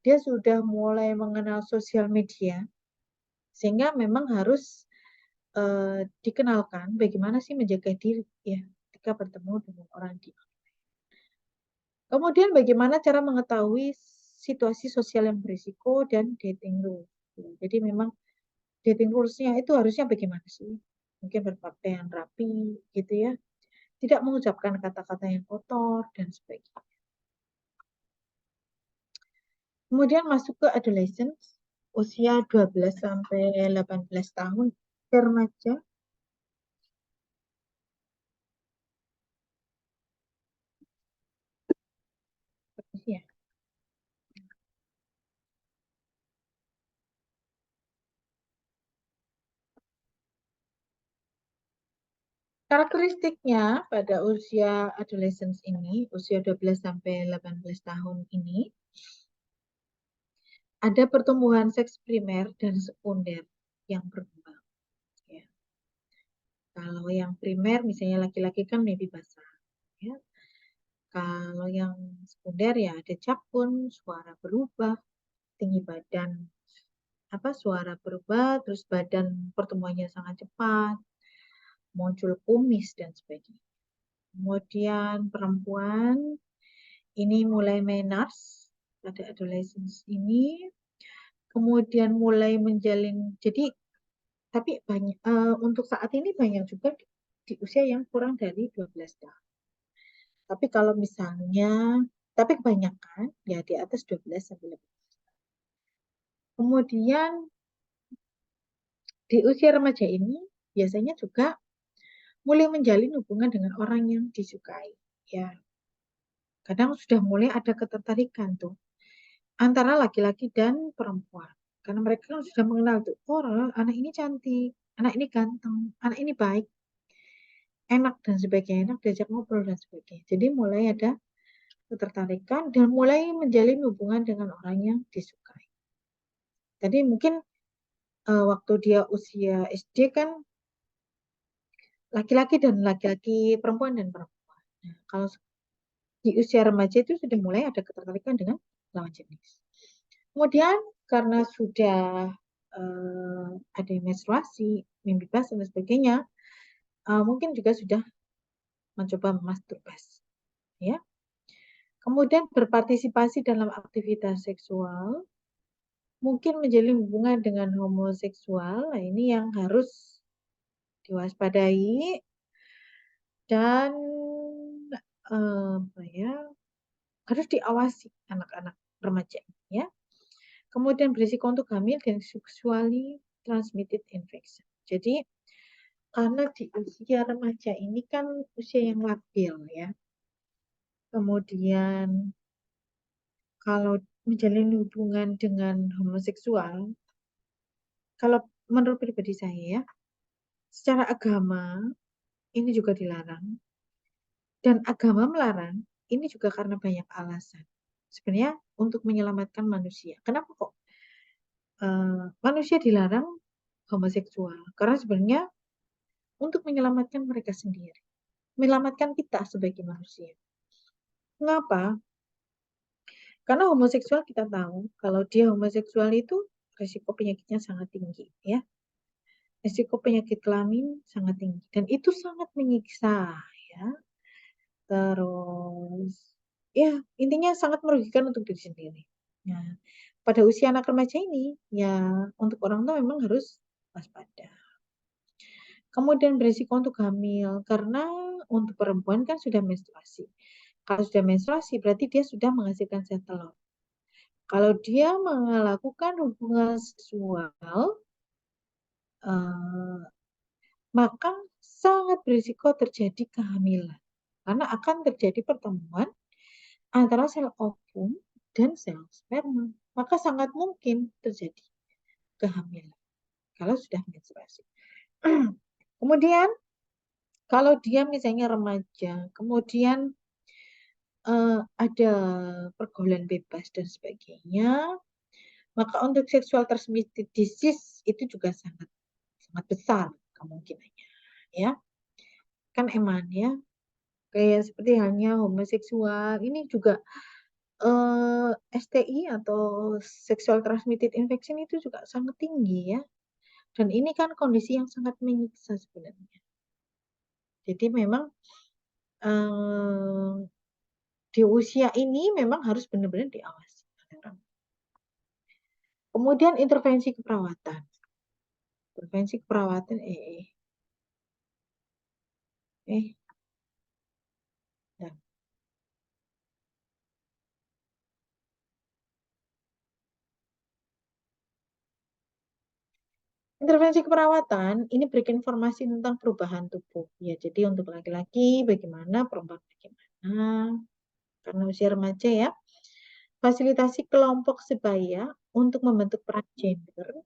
dia sudah mulai mengenal sosial media, sehingga memang harus dikenalkan bagaimana sih menjaga diri ya ketika bertemu dengan orang di. Kemudian bagaimana cara mengetahui situasi sosial yang berisiko dan dating rules. Jadi memang dating rules-nya itu harusnya bagaimana sih? Mungkin berpakaian rapi gitu ya. Tidak mengucapkan kata-kata yang kotor dan sebagainya. Kemudian masuk ke adolescence, usia 12 sampai 18 tahun, remaja. Ya. Karakteristiknya pada usia adolescence ini, usia 12 sampai 18 tahun ini, ada pertumbuhan seks primer dan sekunder yang berkembang. Ya. Kalau yang primer, misalnya laki-laki kan mimpi basah. Ya. Kalau yang sekunder ya ada capun, suara berubah, tinggi badan, suara berubah, terus badan pertumbuhannya sangat cepat, muncul kumis dan sebagainya. Kemudian perempuan ini mulai menars pada adolescence ini, kemudian mulai menjalin, jadi tapi banyak untuk saat ini banyak juga di usia yang kurang dari 12 tahun. Tapi kalau misalnya, tapi kebanyakan ya di atas 12 sampai lebih. Kemudian di usia remaja ini biasanya juga mulai menjalin hubungan dengan orang yang disukai. Ya, kadang sudah mulai ada ketertarikan tuh antara laki-laki dan perempuan. Karena mereka kan sudah mengenal tuh, oh anak ini cantik, anak ini ganteng, anak ini baik, enak dan sebagainya, enak diajak ngobrol dan sebagainya. Jadi mulai ada ketertarikan, dan mulai menjalin hubungan dengan orang yang disukai. Tadi mungkin waktu dia usia SD kan laki-laki dan laki-laki, perempuan dan perempuan. Nah, kalau di usia remaja itu sudah mulai ada ketertarikan dengan lawan jenis. Kemudian karena sudah ada menstruasi, mimpi basah dan sebagainya, mungkin juga sudah mencoba masturbasi, ya. Kemudian berpartisipasi dalam aktivitas seksual, mungkin menjalin hubungan dengan homoseksual. Nah, ini yang harus diwaspadai dan harus diawasi anak-anak remaja, ya. Kemudian berisiko untuk hamil dan sexually transmitted infection. Jadi karena di usia remaja ini kan usia yang labil, ya. Kemudian kalau menjalin hubungan dengan homoseksual, kalau menurut pribadi saya, ya, secara agama ini juga dilarang. Dan agama melarang ini juga karena banyak alasan. Sebenarnya untuk menyelamatkan manusia. Kenapa kok manusia dilarang homoseksual? Karena sebenarnya untuk menyelamatkan mereka sendiri. Menyelamatkan kita sebagai manusia. Mengapa? Karena homoseksual kita tahu kalau dia homoseksual itu risiko penyakitnya sangat tinggi, ya. Risiko penyakit kelamin sangat tinggi dan itu sangat menyiksa, ya. Terus ya intinya sangat merugikan untuk diri sendiri. Nah, pada usia anak remaja ini ya untuk orang tua memang harus waspada. Kemudian berisiko untuk hamil karena untuk perempuan kan sudah menstruasi. Kalau sudah menstruasi berarti dia sudah menghasilkan sel telur. Kalau dia melakukan hubungan seksual, maka sangat berisiko terjadi kehamilan. Karena akan terjadi pertemuan antara sel ovum dan sel sperma. Maka sangat mungkin terjadi kehamilan kalau sudah menstruasi. Kemudian kalau dia misalnya remaja, kemudian ada pergaulan bebas dan sebagainya, maka untuk sexual transmitted disease itu juga sangat sangat besar kemungkinannya, ya. Kan eman, ya. Kayak seperti halnya homoseksual, ini juga STI atau sexual transmitted infection itu juga sangat tinggi, ya. Dan ini kan kondisi yang sangat menyiksa sebenarnya. Jadi memang di usia ini memang harus benar-benar diawasi. Kemudian intervensi keperawatan. Intervensi keperawatan ya. Intervensi keperawatan ini berikan informasi tentang perubahan tubuh. Ya, jadi untuk laki-laki bagaimana, perempuan bagaimana. Karena usia remaja, ya. Fasilitasi kelompok sebaya untuk membentuk peran gender.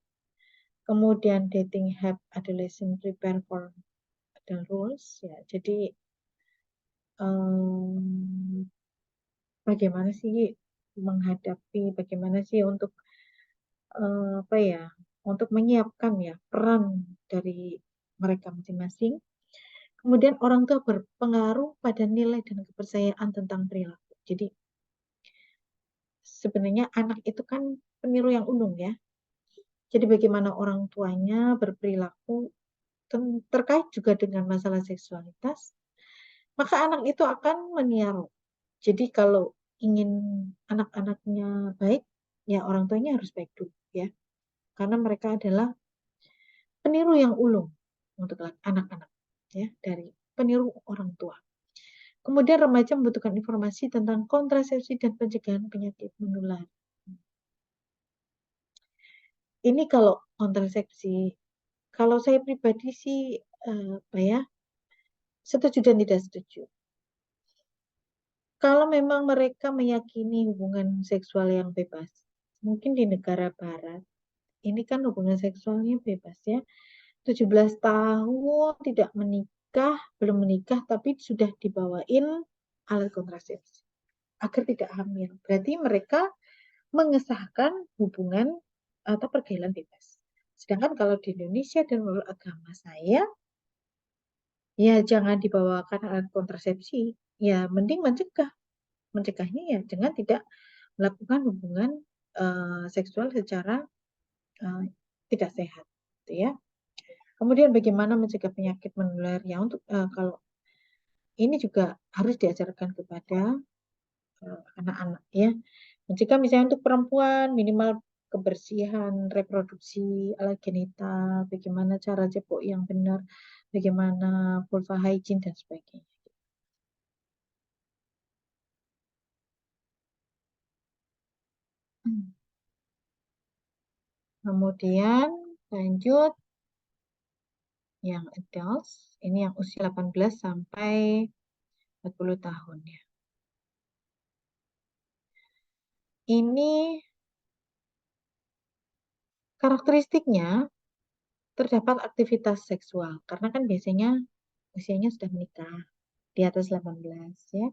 Kemudian dating help adolescent prepare for adult roles, ya. Jadi bagaimana sih menghadapi, bagaimana sih untuk untuk menyiapkan ya peran dari mereka masing-masing. Kemudian orang tua berpengaruh pada nilai dan kepercayaan tentang perilaku. Jadi sebenarnya anak itu kan peniru yang ulung, ya. Jadi bagaimana orang tuanya berperilaku terkait juga dengan masalah seksualitas, maka anak itu akan meniru. Jadi kalau ingin anak-anaknya baik, ya orang tuanya harus baik dulu, ya. Karena mereka adalah peniru yang ulung untuk anak-anak, ya, dari peniru orang tua. Kemudian remaja membutuhkan informasi tentang kontrasepsi dan pencegahan penyakit menular. Ini kalau kontrasepsi, kalau saya pribadi sih setuju dan tidak setuju. Kalau memang mereka meyakini hubungan seksual yang bebas, mungkin di negara barat, ini kan hubungan seksualnya bebas, ya. 17 tahun tidak menikah, belum menikah, tapi sudah dibawain alat kontrasepsi. agar tidak hamil. Berarti mereka mengesahkan hubungan atau pergaulan bebas. Sedangkan kalau di Indonesia dan menurut agama saya, ya jangan dibawakan alat kontrasepsi. Ya mending mencegah. Mencegahnya ya dengan tidak melakukan hubungan seksual secara tidak sehat, gitu ya. Kemudian bagaimana mencegah penyakit menular ya untuk kalau ini juga harus diajarkan kepada anak-anak ya. Mencegah misalnya untuk perempuan minimal kebersihan reproduksi alat genital, bagaimana cara cepuk yang benar, bagaimana vulva hygiene dan sebagainya. Kemudian lanjut yang adults, ini yang usia 18 sampai 40 tahun ya. Ini karakteristiknya terdapat aktivitas seksual karena kan biasanya usianya sudah menikah di atas 18 ya.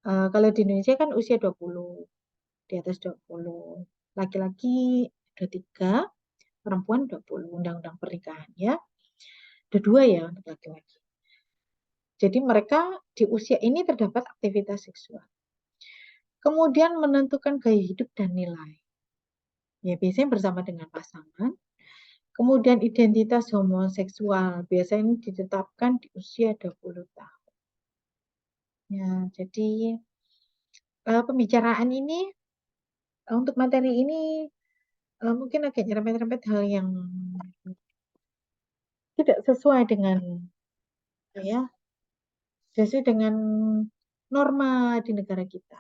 Kalau di Indonesia kan usia 20, di atas 20. Laki-laki 23, perempuan 20, undang-undang pernikahan ya. Ada dua ya untuk laki-laki. Jadi mereka di usia ini terdapat aktivitas seksual. Kemudian menentukan gaya hidup dan nilai. Ya biasanya bersama dengan pasangan. Kemudian identitas homoseksual biasanya ditetapkan di usia 20 tahun. Ya, jadi pembicaraan ini untuk materi ini mungkin agak nyerempet-nyerempet hal yang tidak sesuai dengan ya, sesuai dengan norma di negara kita.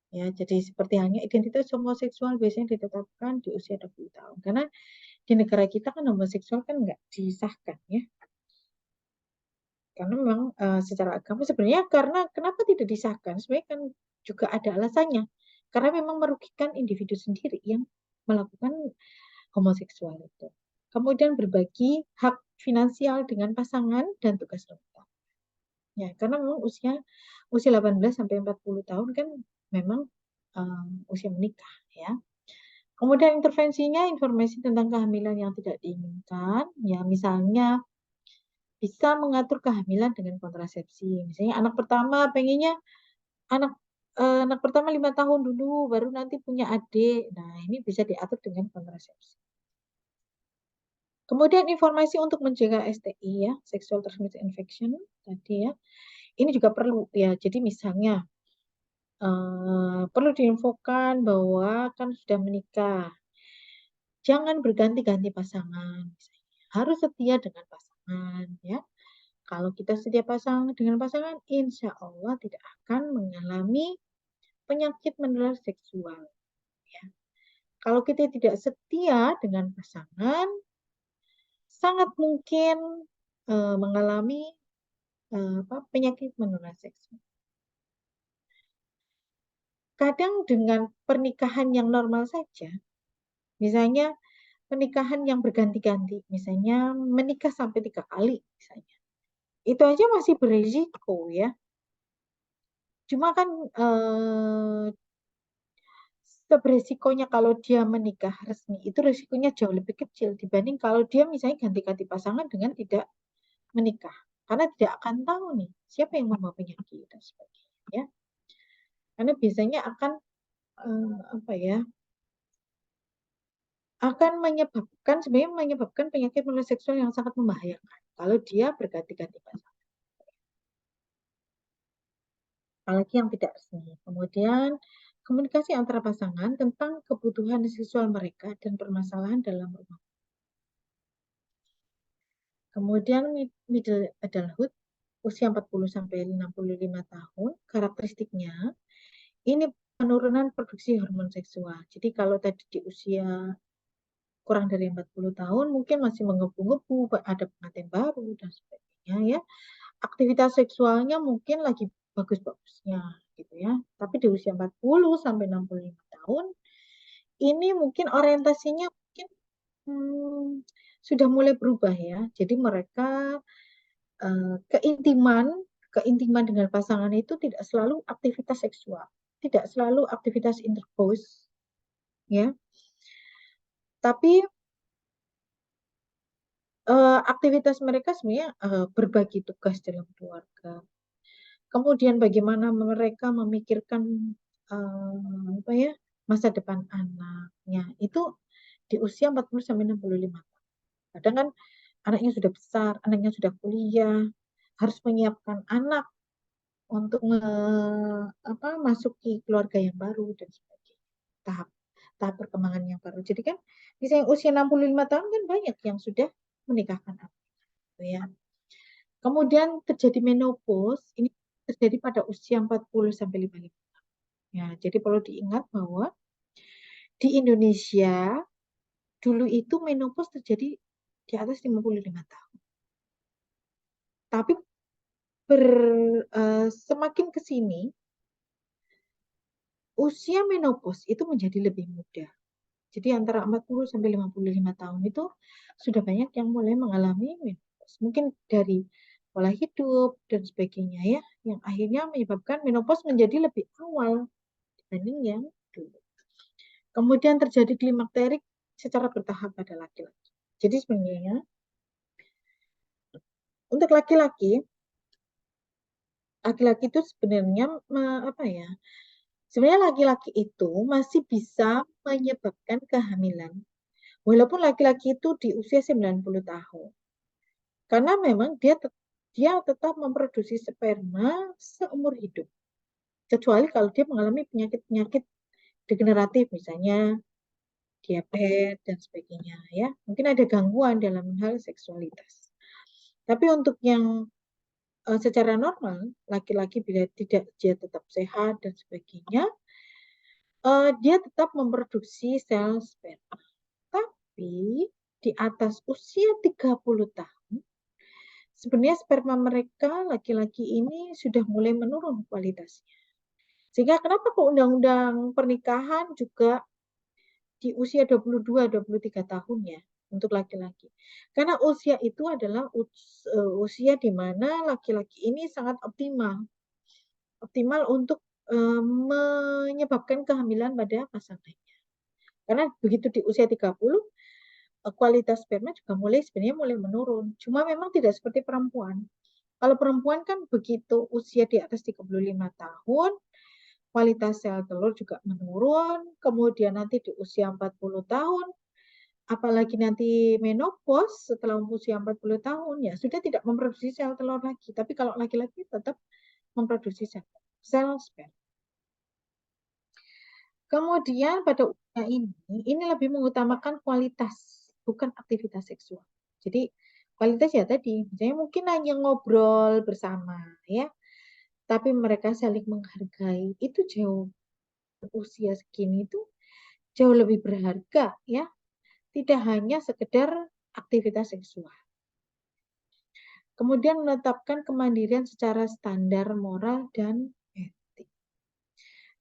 Ya, jadi seperti halnya identitas homoseksual biasanya ditetapkan di usia 20 tahun. Karena di negara kita kan homoseksual kan nggak disahkan ya. Karena memang secara agama sebenarnya karena kenapa tidak disahkan? Sebenarnya kan juga ada alasannya. Karena memang merugikan individu sendiri yang melakukan homoseksual itu. Kemudian berbagi hak finansial dengan pasangan dan tugas rumah. Ya, karena memang usia 18 sampai 40 tahun kan memang usia menikah ya. Kemudian intervensinya informasi tentang kehamilan yang tidak diinginkan, ya misalnya bisa mengatur kehamilan dengan kontrasepsi. Misalnya anak pertama pengennya anak anak pertama 5 tahun dulu, baru nanti punya adik. Nah, ini bisa diatur dengan kontrasepsi. Kemudian informasi untuk mencegah STI ya, sexual transmitted infection tadi ya. Ini juga perlu ya. Jadi misalnya perlu diinfokan bahwa kan sudah menikah. Jangan berganti-ganti pasangan. Harus setia dengan pasangan ya. Kalau kita setia dengan pasangan, insya Allah tidak akan mengalami penyakit menular seksual. Ya. Kalau kita tidak setia dengan pasangan, sangat mungkin mengalami penyakit menular seksual. Kadang dengan pernikahan yang normal saja, misalnya pernikahan yang berganti-ganti, misalnya menikah sampai 3 kali, misalnya, itu aja masih berisiko ya. Cuma kan beresikonya kalau dia menikah resmi itu resikonya jauh lebih kecil dibanding kalau dia misalnya ganti-ganti pasangan dengan tidak menikah. Karena tidak akan tahu nih siapa yang membawa penyakit dan sebagainya ya. Karena biasanya akan apa ya? Akan menyebabkan penyakit menular seksual yang sangat membahayakan kalau dia berganti-ganti pasangan. Apalagi yang tidak resmi. Kemudian komunikasi antara pasangan tentang kebutuhan seksual mereka dan permasalahan dalam rumah. Kemudian middle adulthood, usia 40 sampai 65 tahun, karakteristiknya ini penurunan produksi hormon seksual. Jadi kalau tadi di usia kurang dari 40 tahun mungkin masih menggebu-gebu, ada pengantin baru dan sebagainya ya. Aktivitas seksualnya mungkin lagi bagus-bagusnya gitu ya. Tapi di usia 40 sampai 65 tahun ini mungkin orientasinya mungkin sudah mulai berubah ya. Jadi mereka keintiman dengan pasangan itu tidak selalu aktivitas seksual. tidak selalu aktivitas intercourse, ya. Tapi aktivitas mereka sebenarnya berbagi tugas dalam keluarga. Kemudian bagaimana mereka memikirkan apa ya, masa depan anaknya itu di usia 40 sampai 65 tahun. Kadang kan anaknya sudah besar, anaknya sudah kuliah, harus menyiapkan anak untuk masuki keluarga yang baru dan sebagainya. Tahap tahap perkembangan yang baru. Jadi kan misalnya usia 65 tahun kan banyak yang sudah menikahkan anak, gitu ya. Kemudian terjadi menopause, ini terjadi pada usia 40 sampai 55. Ya, jadi perlu diingat bahwa di Indonesia dulu itu menopause terjadi di atas 55 tahun. Tapi semakin ke sini usia menopause itu menjadi lebih muda. Jadi antara 40 sampai 55 tahun itu sudah banyak yang mulai mengalami menopause. Mungkin dari pola hidup dan sebagainya ya, yang akhirnya menyebabkan menopause menjadi lebih awal dibanding yang dulu. Kemudian terjadi klimakterik secara bertahap pada laki-laki. Jadi sebenarnya untuk laki-laki itu sebenarnya sebenarnya laki-laki itu masih bisa menyebabkan kehamilan walaupun laki-laki itu di usia 90 tahun. Karena memang dia tetap memproduksi sperma seumur hidup. Kecuali kalau dia mengalami penyakit-penyakit degeneratif misalnya diabetes dan sebagainya ya. Mungkin ada gangguan dalam hal seksualitas. Tapi untuk yang secara normal, laki-laki bila tidak dia tetap sehat dan sebagainya, dia tetap memproduksi sel sperma. Tapi di atas usia 30 tahun, sebenarnya sperma mereka laki-laki ini sudah mulai menurun kualitasnya. Sehingga kenapa kok undang-undang pernikahan juga di usia 22-23 tahun ya untuk laki-laki. Karena usia itu adalah usia di mana laki-laki ini sangat optimal. Optimal untuk menyebabkan kehamilan pada pasangannya. Karena begitu di usia 30, kualitas sperma juga sebenarnya mulai menurun. Cuma memang tidak seperti perempuan. Kalau perempuan kan begitu usia di atas 35 tahun, kualitas sel telur juga menurun, kemudian nanti di usia 40 tahun, apalagi nanti menopause setelah usia 40 tahun, ya sudah tidak memproduksi sel telur lagi. Tapi kalau laki-laki tetap memproduksi sel sperma. Kemudian pada usia ini lebih mengutamakan kualitas, bukan aktivitas seksual. Jadi kualitas ya tadi, misalnya mungkin hanya ngobrol bersama ya, tapi mereka saling menghargai, itu jauh usia segini itu jauh lebih berharga ya, tidak hanya sekedar aktivitas seksual. Kemudian menetapkan kemandirian secara standar moral dan etik.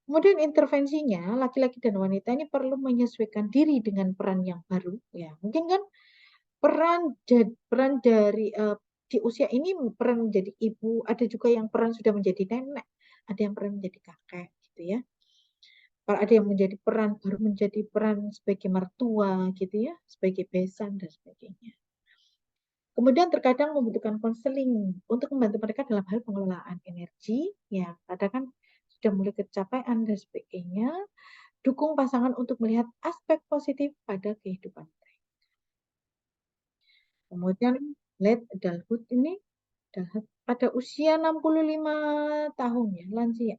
Kemudian intervensinya, laki-laki dan wanita ini perlu menyesuaikan diri dengan peran yang baru. Ya, mungkin kan peran dari di usia ini peran menjadi ibu, ada juga yang peran sudah menjadi nenek, ada yang peran menjadi kakek, gitu ya. Kalau ada yang menjadi peran baru menjadi peran sebagai mertua, gitu ya, sebagai besan dan sebagainya. Kemudian terkadang membutuhkan konseling untuk membantu mereka dalam hal pengelolaan energi, ya kadang kan sudah mulai kecapaian dan sebagainya. Dukung pasangan untuk melihat aspek positif pada kehidupan mereka. Kemudian late adulthood ini pada usia 65 tahun ya, lansia.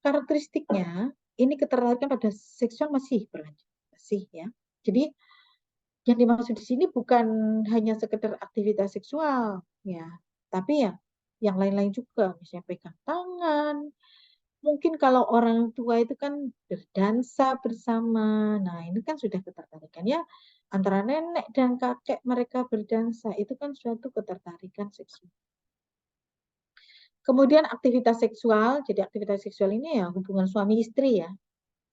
Karakteristiknya ini ketertarikan pada seksual masih berlanjut, masih ya. Jadi yang dimaksud di sini bukan hanya sekedar aktivitas seksual ya, tapi ya yang lain-lain juga, misalnya pegang tangan. Mungkin kalau orang tua itu kan berdansa bersama. Nah, ini kan sudah ketertarikan ya antara nenek dan kakek mereka berdansa, itu kan suatu ketertarikan seksual. Kemudian aktivitas seksual, jadi aktivitas seksual ini ya hubungan suami istri ya.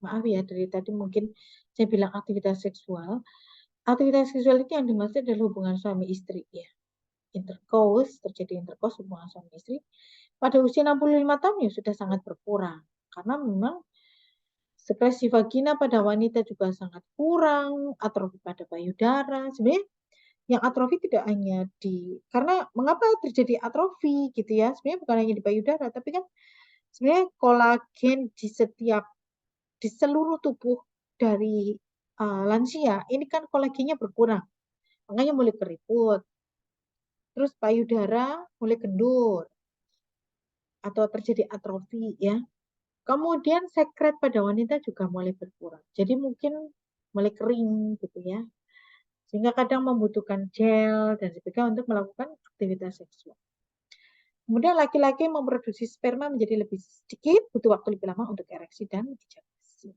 Maaf ya dari tadi mungkin saya bilang aktivitas seksual. Aktivitas seksual itu yang dimaksud adalah hubungan suami istri ya. Terjadi intercourse hubungan suami istri. Pada usia 65 tahun ya sudah sangat berkurang. Karena memang sekresi vagina pada wanita juga sangat kurang, atrofi pada payudara. Sebenarnya yang atrofi tidak hanya karena mengapa terjadi atrofi gitu ya? Sebenarnya bukan hanya di payudara, tapi kan sebenarnya kolagen di seluruh tubuh dari lansia ini kan kolagennya berkurang, makanya mulai keriput, terus payudara mulai kendur atau terjadi atrofi ya. Kemudian sekret pada wanita juga mulai berkurang. Jadi mungkin mulai kering gitu ya. Sehingga kadang membutuhkan gel dan sebagainya untuk melakukan aktivitas seksual. Kemudian laki-laki memproduksi sperma menjadi lebih sedikit, butuh waktu lebih lama untuk ereksi dan ejakulasi.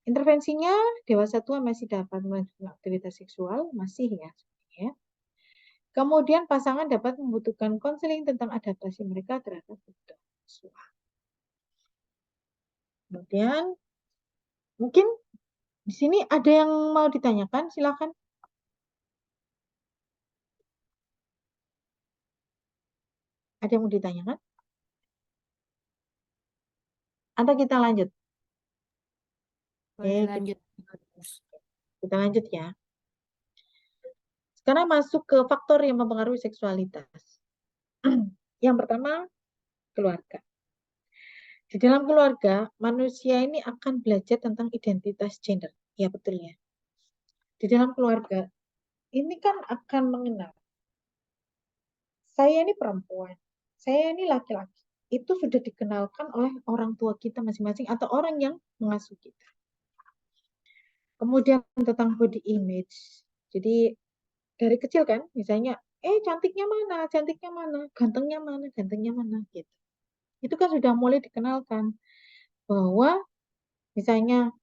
Intervensinya, dewasa tua masih dapat melanjutkan aktivitas seksual, masih ya. Kemudian pasangan dapat membutuhkan konseling tentang adaptasi mereka terhadap kebutuhan seksual. Kemudian mungkin di sini ada yang mau ditanyakan, silakan. Ada yang mau ditanyakan? Atau kita lanjut? Boleh Oke, lanjut. kita lanjut ya. Sekarang masuk ke faktor yang mempengaruhi seksualitas. Yang pertama, keluarga. Di dalam keluarga, manusia ini akan belajar tentang identitas gender. Ya, betul ya. Di dalam keluarga, ini kan akan mengenal. Saya ini perempuan, saya ini laki-laki. Itu sudah dikenalkan oleh orang tua kita masing-masing atau orang yang mengasuh kita. Kemudian tentang body image. Jadi dari kecil kan, misalnya, cantiknya mana, gantengnya mana, gantengnya mana, gitu. Itu kan sudah mulai dikenalkan bahwa misalnya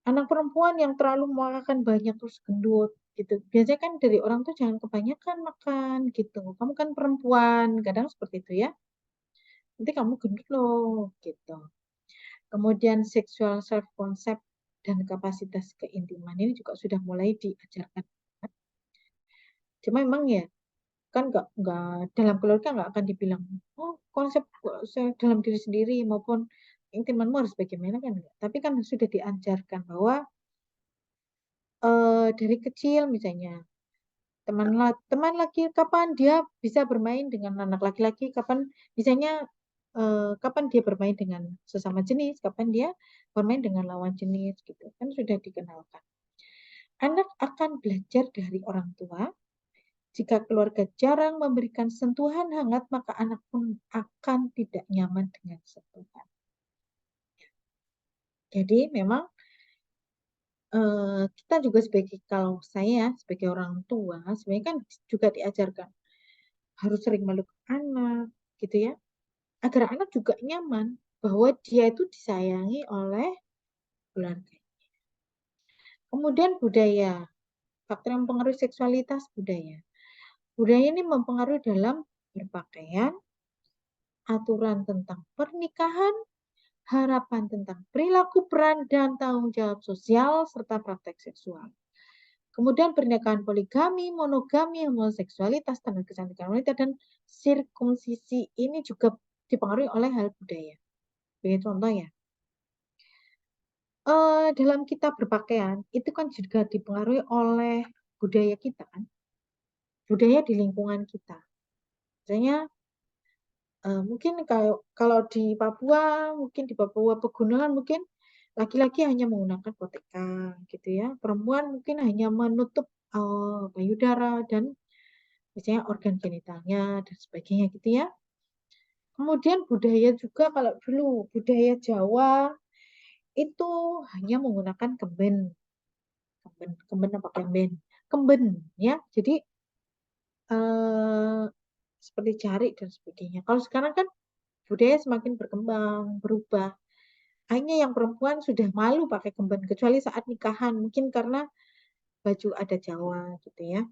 anak perempuan yang terlalu makan banyak terus gendut gitu. Biasanya kan dari orang tuh jangan kebanyakan makan gitu. Kamu kan perempuan, kadang seperti itu ya. Nanti kamu gendut loh gitu. Kemudian sexual self concept dan kapasitas keintiman ini juga sudah mulai diajarkan. Cuma memang ya kan nggak dalam keluarga nggak akan dibilang konsep dalam diri sendiri maupun intimanmu harus bagaimana kan enggak. Tapi kan sudah diajarkan bahwa dari kecil misalnya teman lagi kapan dia bisa bermain dengan anak laki-laki, kapan misalnya kapan dia bermain dengan sesama jenis, kapan dia bermain dengan lawan jenis gitu kan sudah dikenalkan. Anak akan belajar dari orang tua. Jika keluarga jarang memberikan sentuhan hangat, maka anak pun akan tidak nyaman dengan sentuhan. Jadi memang kita juga kalau saya sebagai orang tua, sebenarnya kan juga diajarkan harus sering meluk anak, gitu ya, agar anak juga nyaman bahwa dia itu disayangi oleh keluarga. Kemudian budaya, faktor yang mempengaruhi seksualitas budaya. Budaya ini mempengaruhi dalam berpakaian, aturan tentang pernikahan, harapan tentang perilaku peran dan tanggung jawab sosial, serta praktek seksual. Kemudian pernikahan poligami, monogami, homoseksualitas, standar kecantikan wanita, dan sirkumsisi ini juga dipengaruhi oleh hal budaya. Sebagai contoh ya, dalam kita berpakaian, itu kan juga dipengaruhi oleh budaya kita kan, budaya di lingkungan kita. Misalnya mungkin kalau di Papua pegunungan mungkin laki-laki hanya menggunakan koteka gitu ya. Perempuan mungkin hanya menutup payudara dan misalnya organ genitalnya dan sebagainya gitu ya. Kemudian budaya juga kalau dulu budaya Jawa itu hanya menggunakan kemben apa kemben ya. Jadi eh, seperti jari dan sebagainya. Kalau sekarang kan budaya semakin berkembang, berubah. Hanya yang perempuan sudah malu pakai kemben, kecuali saat nikahan. Mungkin karena baju adat Jawa gitu ya.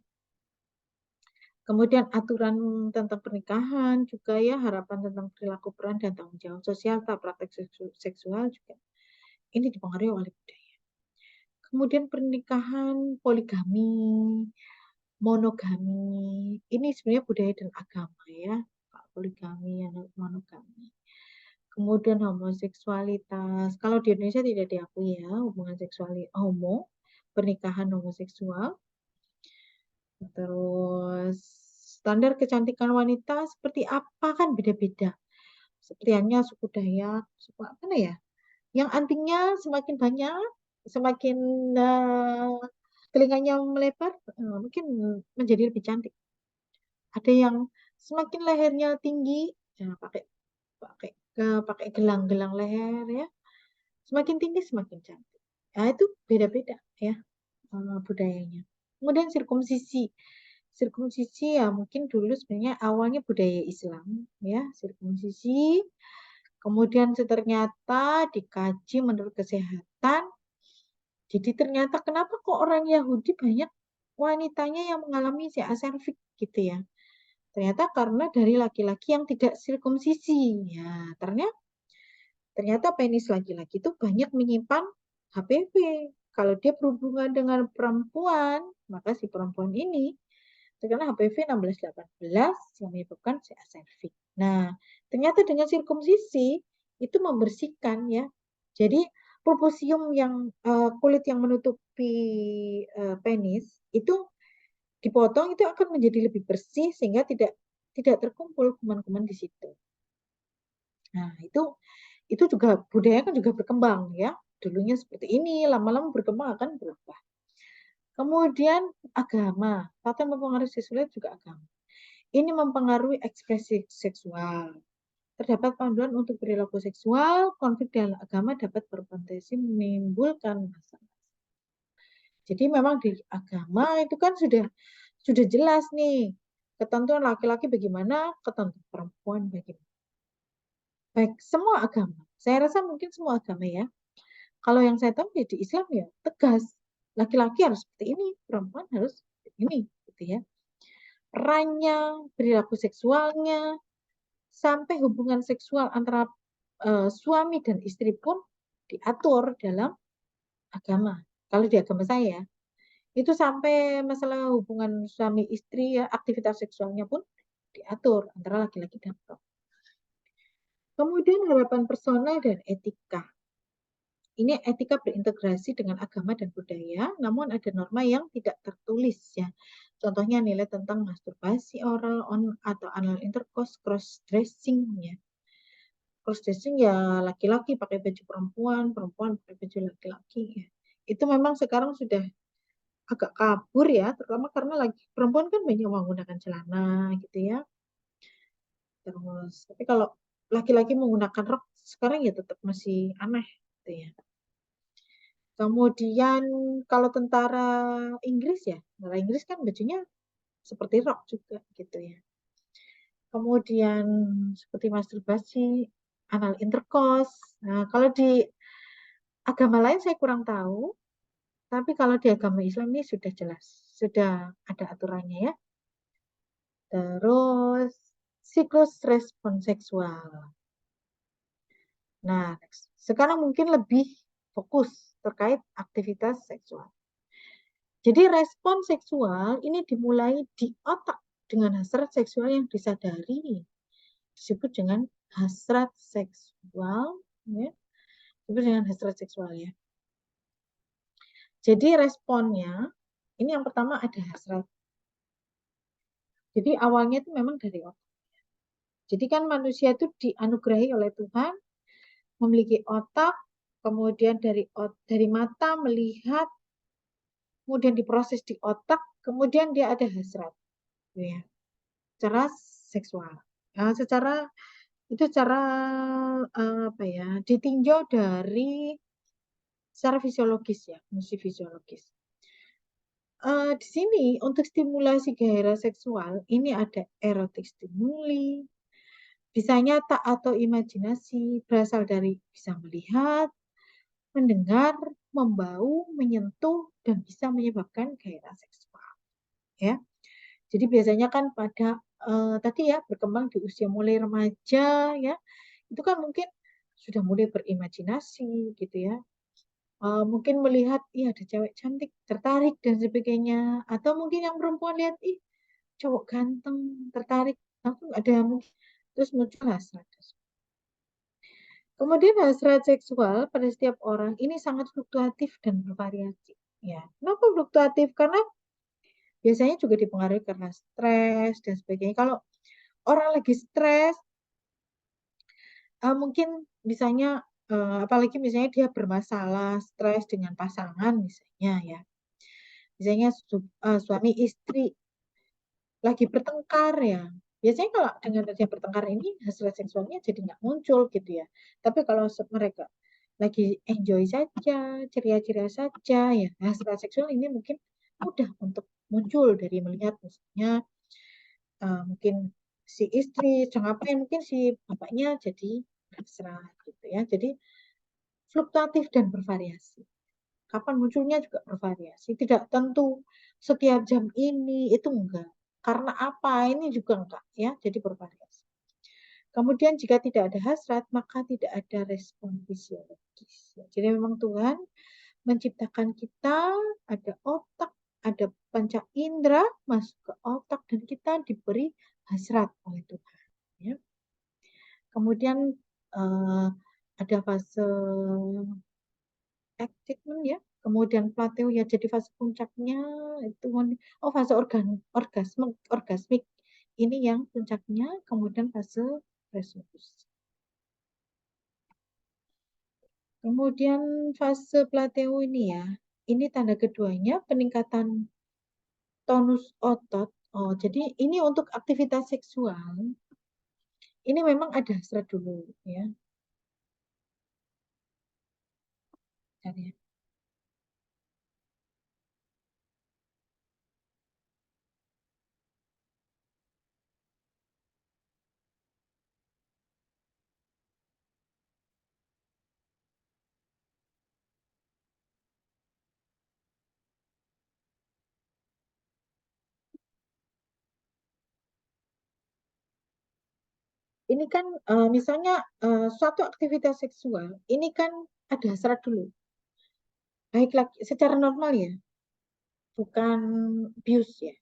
Kemudian aturan tentang pernikahan juga ya, harapan tentang perilaku peran dan tanggung jawab sosial, praktek seksual juga. Ini dipengaruhi oleh budaya. Kemudian pernikahan, poligami, monogami. Ini sebenarnya budaya dan agama ya. Poligami, monogami. kemudian homoseksualitas. Kalau di Indonesia tidak diakui ya, hubungan seksual pernikahan homoseksual. Terus standar kecantikan wanita seperti apa kan beda-beda. Seperti hanya suku Dayak, suku apa ya? Yang antingnya semakin banyak, semakin telinganya melebar, mungkin menjadi lebih cantik. Ada yang semakin lehernya tinggi, ya pakai pakai pakai gelang-gelang leher ya. Semakin tinggi semakin cantik. Nah, itu beda-beda ya budayanya. Kemudian sirkumsisi. Sirkumsisi ya mungkin dulu sebenarnya awalnya budaya Islam ya, sirkumsisi. Kemudian ternyata dikaji menurut kesehatan. Jadi ternyata kenapa kok orang Yahudi banyak wanitanya yang mengalami CA cervix gitu ya. Ternyata karena dari laki-laki yang tidak sirkumsisi. Ya, ternyata penis laki-laki itu banyak menyimpan HPV. Kalau dia berhubungan dengan perempuan, maka si perempuan ini terkena HPV 16-18 yang menyebabkan CA cervix. Nah, ternyata dengan sirkumsisi itu membersihkan ya. Jadi proposium yang kulit yang menutupi penis itu dipotong itu akan menjadi lebih bersih sehingga tidak terkumpul kuman-kuman di situ. Nah, itu juga budaya kan juga berkembang ya. Dulunya seperti ini, lama-lama berkembang akan berubah. Kemudian agama, faktor mempengaruhi seksual juga agama. Ini mempengaruhi ekspresi seksual. Terdapat panduan untuk perilaku seksual, konflik dalam agama dapat berpotensi menimbulkan masalah. Jadi memang di agama itu kan sudah jelas nih ketentuan laki-laki bagaimana, ketentuan perempuan bagaimana. Baik, semua agama. Saya rasa mungkin semua agama ya. Kalau yang saya tahu ya di Islam ya tegas. Laki-laki harus seperti ini, perempuan harus seperti ini, gitu ya. Perannya, perilaku seksualnya, sampai hubungan seksual antara suami dan istri pun diatur dalam agama. Kalau di agama saya, itu sampai masalah hubungan suami istri ya, aktivitas seksualnya pun diatur antara laki-laki dan perempuan. Kemudian harapan personal dan etika. Ini etika berintegrasi dengan agama dan budaya, namun ada norma yang tidak tertulis ya. Contohnya nilai tentang masturbasi oral atau anal intercourse, cross dressing ya. Cross dressing ya laki-laki pakai baju perempuan, perempuan pakai baju laki-laki ya. Itu memang sekarang sudah agak kabur ya, terutama karena lagi perempuan kan banyak menggunakan celana gitu ya. Terus, tapi kalau laki-laki menggunakan rok sekarang ya tetap masih aneh gitu ya. Kemudian kalau tentara Inggris ya, tentara Inggris kan bajunya seperti rok juga gitu ya. Kemudian seperti masturbasi, anal intercourse. Nah, kalau di agama lain saya kurang tahu, tapi kalau di agama Islam ini sudah jelas, sudah ada aturannya ya. Terus siklus respon seksual. Nah, sekarang mungkin lebih fokus terkait aktivitas seksual. Jadi respon seksual ini dimulai di otak dengan hasrat seksual yang disadari. Disebut dengan hasrat seksual. Ya. Disebut dengan hasrat seksual ya. Jadi responnya, ini yang pertama ada hasrat. Jadi awalnya itu memang dari otak. Jadi kan manusia itu dianugerahi oleh Tuhan, memiliki otak, kemudian dari mata melihat, kemudian diproses di otak, kemudian dia ada hasrat. Ya. Secara seksual. Nah, itu cara apa ya ditinjau dari secara fisiologis ya, fungsi fisiologis. Di sini untuk stimulasi gairah seksual ini ada erotik stimuli, bisa nyata atau imajinasi, berasal dari bisa melihat, mendengar, membau, menyentuh, dan bisa menyebabkan gairah seksual. Ya, jadi biasanya kan pada tadi ya berkembang di usia mulai remaja ya, itu kan mungkin sudah mulai berimajinasi gitu ya. Mungkin melihat, iya ada cewek cantik, tertarik dan sebagainya. Atau mungkin yang perempuan lihat, ih cowok ganteng, tertarik. Aku ada mungkin terus muncul hasrat. Kemudian hasrat seksual pada setiap orang ini sangat fluktuatif dan bervariasi. Ya, kenapa fluktuatif? Karena biasanya juga dipengaruhi karena stres dan sebagainya. Kalau orang lagi stres, mungkin misalnya, apalagi misalnya dia bermasalah, stres dengan pasangan misalnya ya. Misalnya suami istri lagi bertengkar ya. Biasanya kalau dengan adanya bertengkar ini hasrat seksualnya jadi nggak muncul gitu ya. Tapi kalau mereka lagi enjoy saja, ceria-ceria saja ya, hasrat seksual ini mungkin mudah untuk muncul dari melihat misalnya mungkin si istri sedang ngapain, mungkin si bapaknya jadi hasrat gitu ya. Jadi fluktuatif dan bervariasi. Kapan munculnya juga bervariasi. Tidak tentu setiap jam ini, itu enggak. Karena apa? Ini juga enggak ya, jadi bervariasi. Kemudian jika tidak ada hasrat, maka tidak ada respon fisiologis. Jadi memang Tuhan menciptakan kita, ada otak, ada panca indera masuk ke otak dan kita diberi hasrat oleh Tuhan. Ya. Kemudian ada fase excitement ya, kemudian plateo ya jadi fase puncaknya itu fase orgasmik ini yang puncaknya, kemudian fase resolusi. Kemudian fase plateo ini ya, ini tanda keduanya peningkatan tonus otot. Oh, jadi ini untuk aktivitas seksual. Ini memang ada hasrat dulu ya. Ya. Ini kan misalnya suatu aktivitas seksual, ini kan ada hasrat dulu. Baik lagi secara normal ya, bukan abuse ya,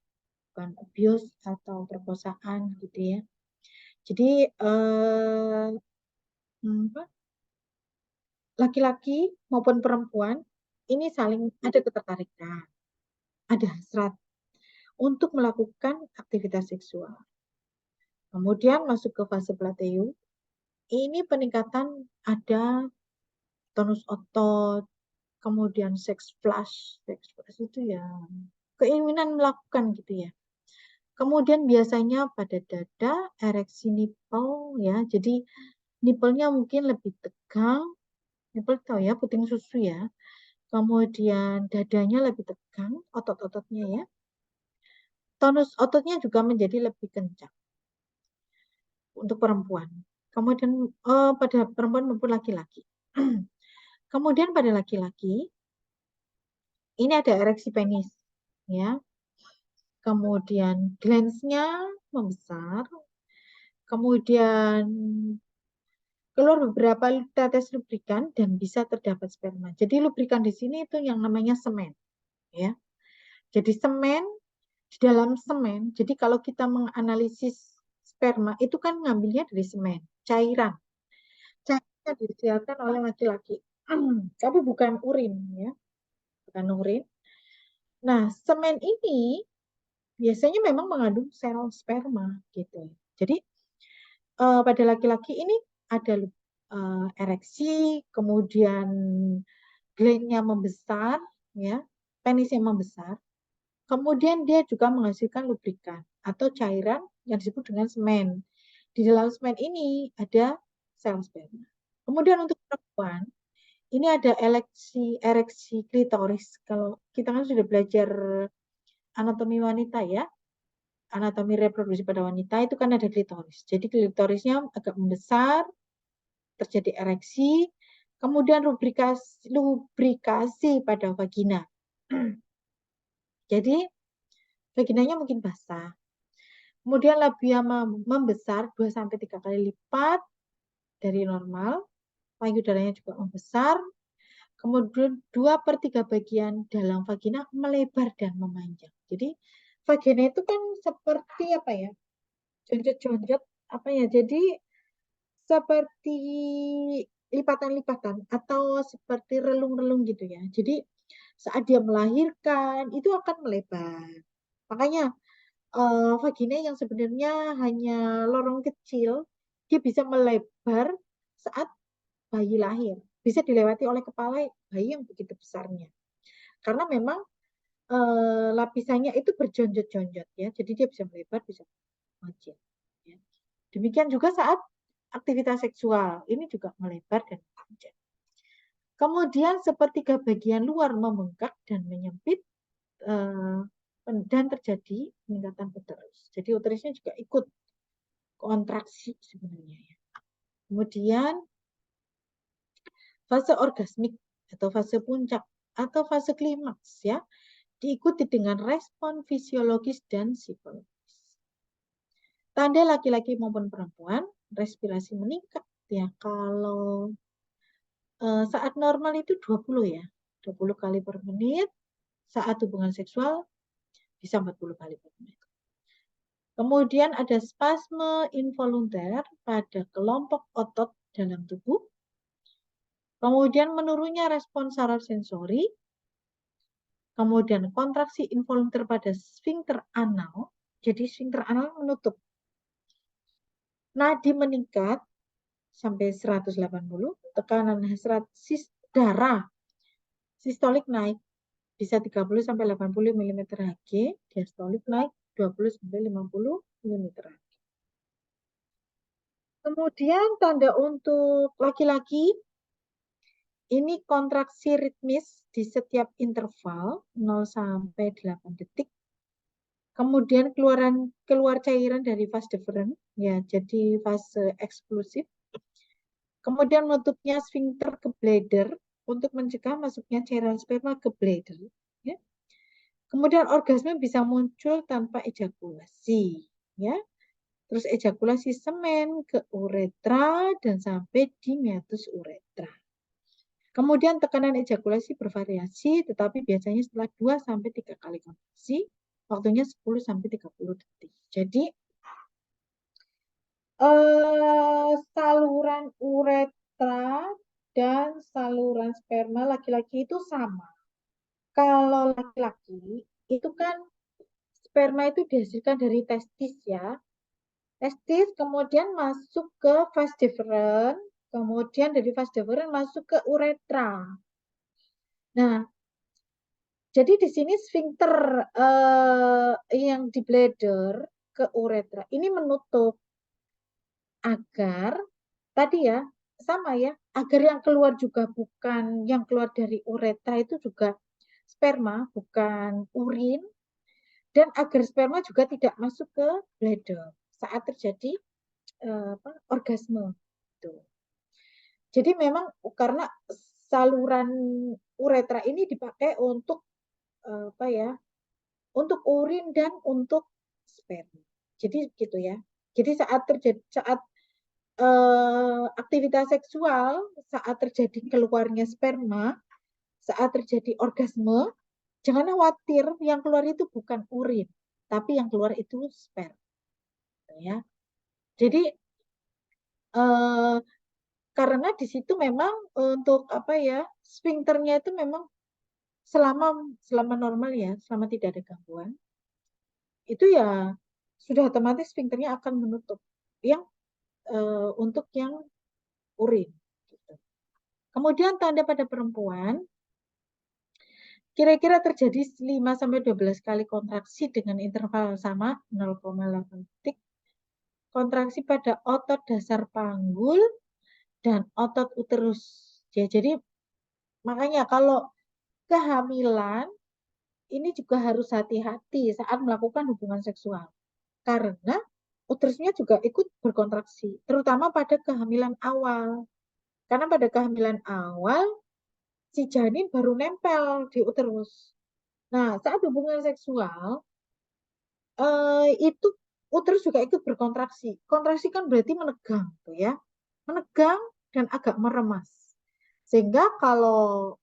bukan abuse atau perkosaan gitu ya. Jadi laki-laki maupun perempuan ini saling ada ketertarikan, ada hasrat untuk melakukan aktivitas seksual. Kemudian masuk ke fase plateo, ini peningkatan ada tonus otot, kemudian seks flash itu ya keinginan melakukan gitu ya. Kemudian biasanya pada dada, ereksi nipple ya. Jadi nipplenya mungkin lebih tegang. Nipple tahu ya, puting susu ya. Kemudian dadanya lebih tegang, otot-ototnya ya. Tonus ototnya juga menjadi lebih kencang untuk perempuan. Kemudian pada perempuan maupun laki-laki. Kemudian pada laki-laki ini ada ereksi penis ya. Kemudian glans-nya membesar. Kemudian keluar beberapa tetes lubrikan dan bisa terdapat sperma. Jadi lubrikan di sini itu yang namanya semen, ya. Jadi semen di dalam semen. Jadi kalau kita menganalisis sperma itu kan ngambilnya dari semen, cairan. Cairan disediakan oleh laki-laki, tapi bukan urin, ya, bukan urin. Nah, semen ini biasanya memang mengandung sel sperma, gitu. Jadi pada laki-laki ini ada ereksi, kemudian glandnya membesar, ya, penisnya membesar. Kemudian dia juga menghasilkan lubrikan atau cairan yang disebut dengan semen. Di dalam semen ini ada sel sperma. Kemudian untuk perempuan, ini ada ereksi klitoris. Kalau kita kan sudah belajar anatomi wanita ya, anatomi reproduksi pada wanita itu kan ada klitoris. Jadi klitorisnya agak membesar, terjadi ereksi, kemudian lubrikasi pada vagina. Jadi vaginanya mungkin basah. Kemudian labia membesar 2-3 kali lipat dari normal. Payudaranya juga membesar. Kemudian 2/3 bagian dalam vagina melebar dan memanjang. Jadi vagina itu kan seperti apa ya? Jonjot-jonjot apa ya? Jadi seperti lipatan-lipatan atau seperti relung-relung gitu ya. Jadi saat dia melahirkan itu akan melebar. Makanya vagina yang sebenarnya hanya lorong kecil, dia bisa melebar saat bayi lahir. Bisa dilewati oleh kepala bayi yang begitu besarnya. Karena memang lapisannya itu berjonjot-jonjot ya. Jadi dia bisa melebar, bisa mengecil. Ya. Demikian juga saat aktivitas seksual, ini juga melebar dan panjang. Kemudian sepertiga bagian luar membengkak dan menyempit dan terjadi peningkatan uterus. Jadi uterusnya juga ikut kontraksi sebenarnya ya. Kemudian fase orgasmik atau fase puncak atau fase klimaks ya, diikuti dengan respon fisiologis dan psikologis. Tanda laki-laki maupun perempuan, respirasi meningkat ya. Kalau saat normal itu 20 ya, 20 kali per menit. Saat hubungan seksual bisa 40 kali per menit. Kemudian ada spasme involunter pada kelompok otot dalam tubuh. Kemudian menurunnya respon saraf sensori. Kemudian kontraksi involunter pada sfinkter anal. Jadi sfinkter anal menutup. Nadi meningkat sampai 180, tekanan darah sistolik naik bisa 30 sampai 80 mm Hg, diastolik naik 20 sampai 50 mm Hg. Kemudian tanda untuk laki-laki ini kontraksi ritmis di setiap interval 0 sampai 8 detik. Kemudian keluar cairan dari vas deferens ya, jadi fase eksklusif. Kemudian menutupnya sfinkter ke bladder untuk mencegah masuknya cairan sperma ke bladder. Ya. Kemudian orgasme bisa muncul tanpa ejakulasi. Ya. Terus ejakulasi semen ke uretra dan sampai di meatus uretra. Kemudian tekanan ejakulasi bervariasi, tetapi biasanya setelah 2-3 kali kontraksi, waktunya 10-30 detik. Jadi, saluran uretra dan saluran sperma laki-laki itu sama. Kalau laki-laki, itu kan sperma itu dihasilkan dari testis ya. Testis kemudian masuk ke vas deferens, kemudian dari vas deferens masuk ke uretra. Nah, jadi di sini sfinkter yang di bladder ke uretra ini menutup agar tadi ya sama ya, agar yang keluar juga bukan yang keluar dari uretra itu juga sperma, bukan urin, dan agar sperma juga tidak masuk ke bladder saat terjadi orgasme. Tuh. Jadi memang karena saluran uretra ini dipakai untuk apa ya? Untuk urin dan untuk sperma. Jadi gitu ya. Jadi saat aktivitas seksual, saat terjadi keluarnya sperma, saat terjadi orgasme, jangan khawatir yang keluar itu bukan urin, tapi yang keluar itu sperma. Ya. Jadi karena di situ memang untuk apa ya, sfinkternya itu memang selama normal ya, selama tidak ada gangguan, itu ya sudah otomatis sfinkternya akan menutup yang untuk yang urin. Gitu. Kemudian tanda pada perempuan, kira-kira terjadi 5-12 kali kontraksi dengan interval sama 0,8 detik. Kontraksi pada otot dasar panggul dan otot uterus. Ya, jadi makanya kalau kehamilan ini juga harus hati-hati saat melakukan hubungan seksual. Karena uterusnya juga ikut berkontraksi, terutama pada kehamilan awal. Karena pada kehamilan awal, si janin baru nempel di uterus. Nah, saat hubungan seksual, itu uterus juga ikut berkontraksi. Kontraksi kan berarti menegang, tuh ya. Menegang dan agak meremas. Sehingga kalau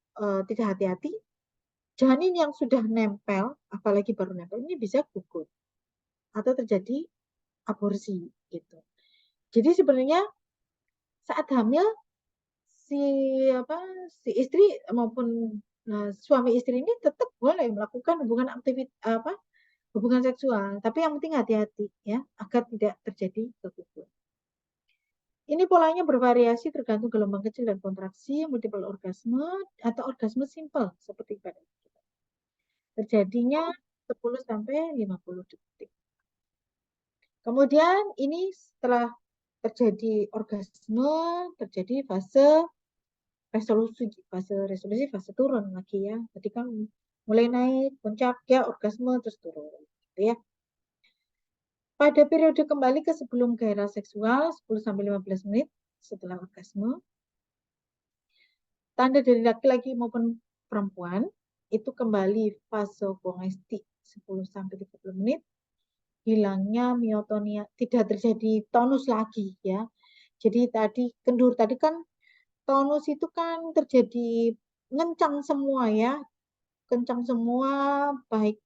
tidak hati-hati, janin yang sudah nempel, apalagi baru nempel, ini bisa gugur atau terjadi aborsi gitu. Jadi sebenarnya saat hamil si istri maupun suami istri ini tetap boleh melakukan hubungan seksual, tapi yang penting hati-hati ya, agar tidak terjadi keguguran. Ini polanya bervariasi tergantung gelombang kecil dan kontraksi, multiple orgasme, atau orgasme simple seperti pada kita. Terjadinya 10 sampai 50 detik. Kemudian ini setelah terjadi orgasme, terjadi fase resolusi, fase turun lagi ya. Jadi kan mulai naik, puncak ya, orgasme terus turun gitu ya. Pada periode kembali ke sebelum gairah seksual 10-15 menit setelah orgasme, tanda dari laki-laki maupun perempuan itu kembali fase gonesti 10-30 menit, hilangnya miotonia, tidak terjadi tonus lagi ya. Jadi tadi kendur tadi kan tonus itu kan terjadi ngencang semua ya, kencang semua baik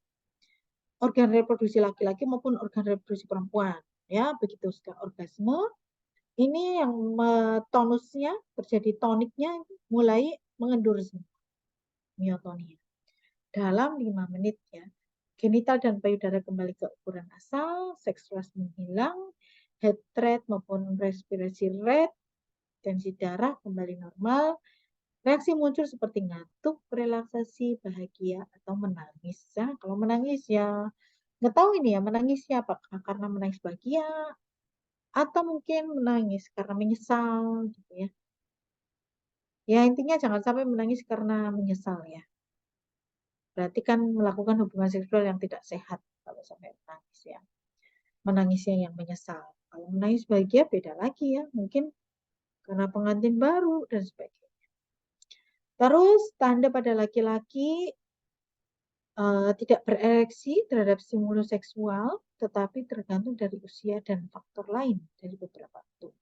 organ reproduksi laki-laki maupun organ reproduksi perempuan ya. Begitu setelah orgasme ini yang tonusnya terjadi, toniknya mulai mengendur miotonia dalam 5 menit ya. Genital dan payudara kembali ke ukuran asal, seks drive menghilang, heart rate maupun respirasi rate, tensi darah kembali normal, reaksi muncul seperti ngantuk, relaksasi, bahagia, atau menangis. Ya, kalau menangis ya nggak tahu ini ya, menangisnya apakah karena menangis bahagia atau mungkin menangis karena menyesal gitu ya. Ya intinya jangan sampai menangis karena menyesal ya. Berarti kan melakukan hubungan seksual yang tidak sehat kalau sampai menangis ya. Menangisnya yang menyesal. Kalau menangis bahagia beda lagi ya. Mungkin karena pengantin baru dan sebagainya. Terus tanda pada laki-laki tidak berereksi terhadap stimulus seksual, tetapi tergantung dari usia dan faktor lain dari beberapa waktu.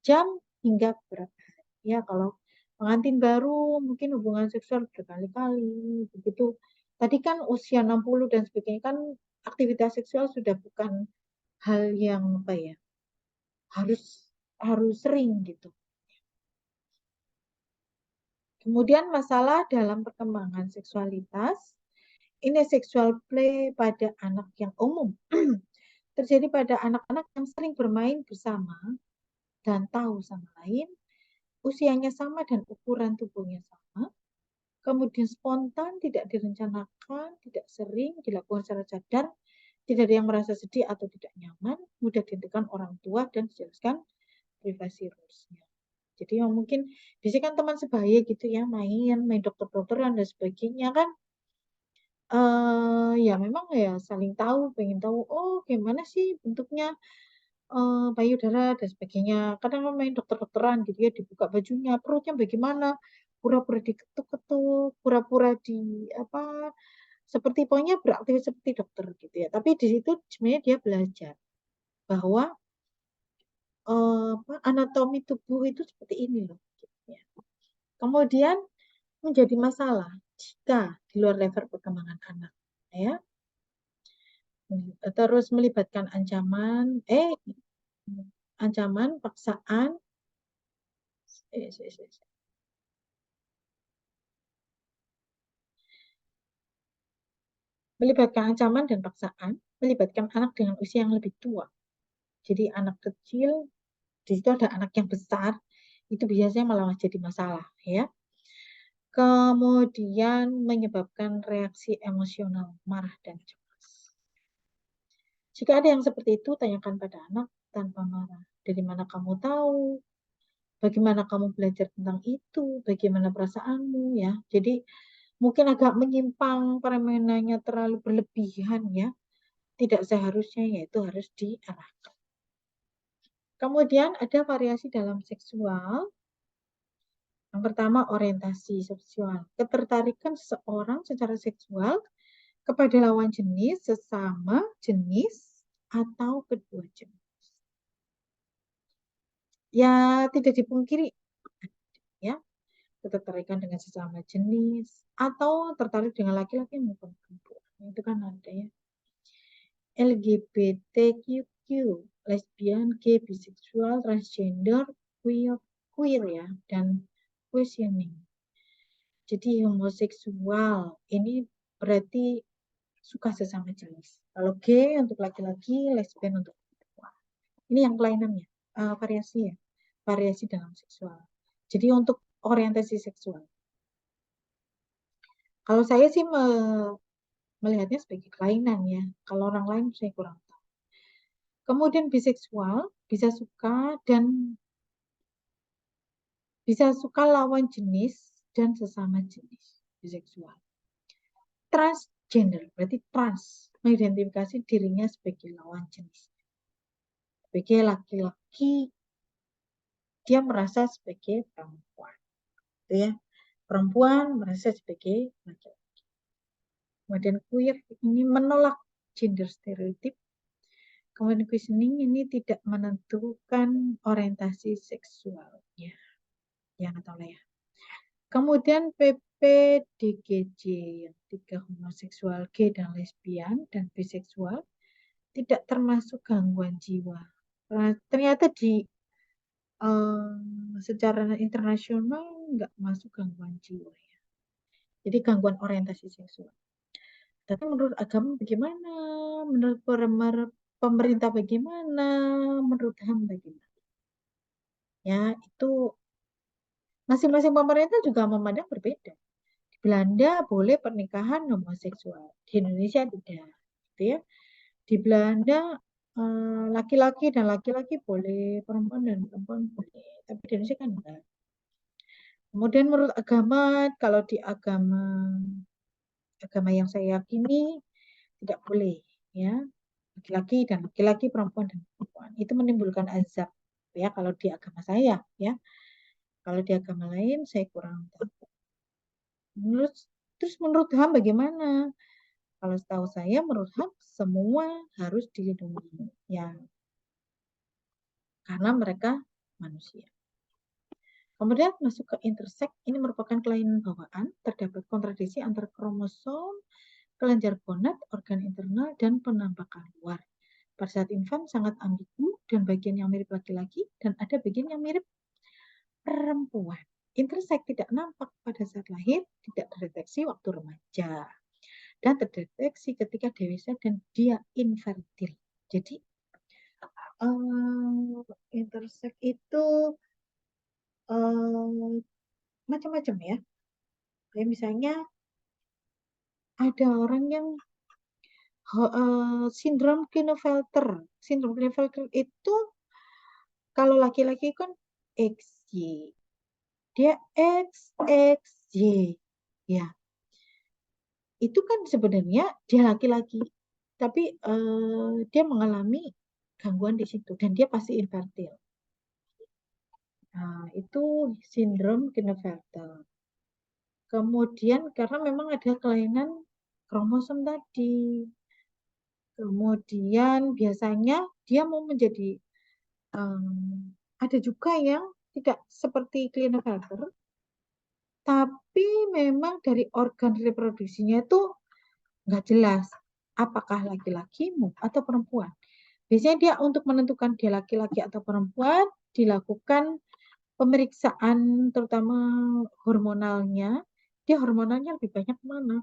Jam hingga beberapa hari. Ya, kalau pengantin baru mungkin hubungan seksual berkali-kali, begitu. Tadi kan usia 60 dan sebagainya kan aktivitas seksual sudah bukan hal yang apa ya, harus sering gitu. Kemudian masalah dalam perkembangan seksualitas, ini sexual play pada anak yang umum. Terjadi pada anak-anak yang sering bermain bersama dan tahu sama lain, usianya sama dan ukuran tubuhnya sama, kemudian spontan, tidak direncanakan, tidak sering dilakukan secara sadar, tidak ada yang merasa sedih atau tidak nyaman, mudah dihentikan orang tua dan dijelaskan privasi rules-nya. Jadi yang mungkin biasanya kan teman sebaya gitu ya, main dokter-dokteran dan sebagainya kan, ya memang ya saling tahu, pengen tahu, oh gimana sih bentuknya payudara dan sebagainya. Kadang main dokter-dokteran gitu ya, dibuka bajunya, perutnya bagaimana, pura-pura diketuk-ketuk, pura-pura di apa, seperti pokoknya beraktivitas seperti dokter gitu ya. Tapi di situ sebenarnya dia belajar bahwa anatomi tubuh itu seperti ini loh. Gitu ya. Kemudian menjadi masalah jika di luar level perkembangan anak, ya. Terus melibatkan ancaman, paksaan, melibatkan ancaman dan paksaan, melibatkan anak dengan usia yang lebih tua. Jadi anak kecil, di situ ada anak yang besar, itu biasanya malah jadi masalah, ya. Kemudian menyebabkan reaksi emosional, marah dan cemas. Jika ada yang seperti itu, tanyakan pada anak tanpa marah. Dari mana kamu tahu? Bagaimana kamu belajar tentang itu? Bagaimana perasaanmu ya? Jadi mungkin agak menyimpang, permainannya terlalu berlebihan ya. Tidak seharusnya, yaitu harus diarahkan. Kemudian ada variasi dalam seksual. Yang pertama orientasi seksual. Ketertarikan seseorang secara seksual kepada lawan jenis, sesama jenis, atau kedua jenis. Ya tidak dipungkiri ya, ketertarikan dengan sesama jenis atau tertarik dengan laki-laki maupun perempuan. Itu kan ada ya. LGBTQQ, lesbian, gay, biseksual, transgender, queer ya, dan questioning. Jadi homoseksual ini berarti suka sesama jenis. Kalau gay untuk laki-laki, lesbian untuk perempuan. Ini yang kelainannya, variasi ya, variasi dalam seksual. Jadi untuk orientasi seksual. Kalau saya sih melihatnya sebagai kelainan ya. Kalau orang lain saya kurang tahu. Kemudian biseksual bisa suka lawan jenis dan sesama jenis. Biseksual. Transgender berarti trans, mengidentifikasi dirinya sebagai lawan jenis. Sebagai laki-laki, dia merasa sebagai perempuan. Gitu ya. Perempuan merasa sebagai laki-laki. Kemudian queer ini menolak gender stereotip. Kemudian questioning ini tidak menentukan orientasi seksualnya. Ya, nggak tahu lah ya. Kemudian PPDGJ yang 3 homoseksual, gay dan lesbian dan biseksual tidak termasuk gangguan jiwa. Ternyata di secara internasional nggak masuk gangguan jiwa ya. Jadi gangguan orientasi seksual. Tapi menurut agama bagaimana? Menurut pemerintah bagaimana? Menurut HAM bagaimana? Ya, itu masing-masing pemerintah juga memandang berbeda. Di Belanda boleh pernikahan homoseksual, di Indonesia tidak, gitu ya. Di Belanda laki-laki dan laki-laki boleh, perempuan dan perempuan boleh, tapi di Indonesia kan enggak. Kemudian menurut agama, kalau di agama yang saya yakini tidak boleh, ya, laki-laki dan laki-laki, perempuan dan perempuan. Itu menimbulkan azab, ya, kalau di agama saya, ya. Kalau di agama lain saya kurang tahu. Terus menurut HAM bagaimana? Kalau setahu saya menurut HAM semua harus dilindungi, ya, karena mereka manusia. Kemudian masuk ke intersex, ini merupakan kelainan bawaan, terdapat kontradiksi antara kromosom, kelenjar gonad, organ internal, dan penampakan luar. Pada saat infant sangat ambigu dan bagian yang mirip laki-laki dan ada bagian yang mirip perempuan. Intersex tidak nampak pada saat lahir, tidak terdeteksi waktu remaja, dan terdeteksi ketika dewasa dan dia infertil. Jadi intersex itu macam-macam ya. Kayak misalnya ada orang yang sindrom Klinefelter. Sindrom Klinefelter itu kalau laki-laki kan XY. Dia XXY. Ya. Itu kan sebenarnya dia laki-laki. Tapi dia mengalami gangguan di situ dan dia pasti infertil. Nah, itu sindrom Klinefelter. Kemudian karena memang ada kelainan kromosom tadi. Kemudian biasanya dia mau menjadi ada juga yang tidak seperti Klinefelter, tapi memang dari organ reproduksinya itu nggak jelas apakah laki-laki atau perempuan. Biasanya dia untuk menentukan dia laki-laki atau perempuan dilakukan pemeriksaan terutama hormonalnya. Dia hormonalnya lebih banyak mana?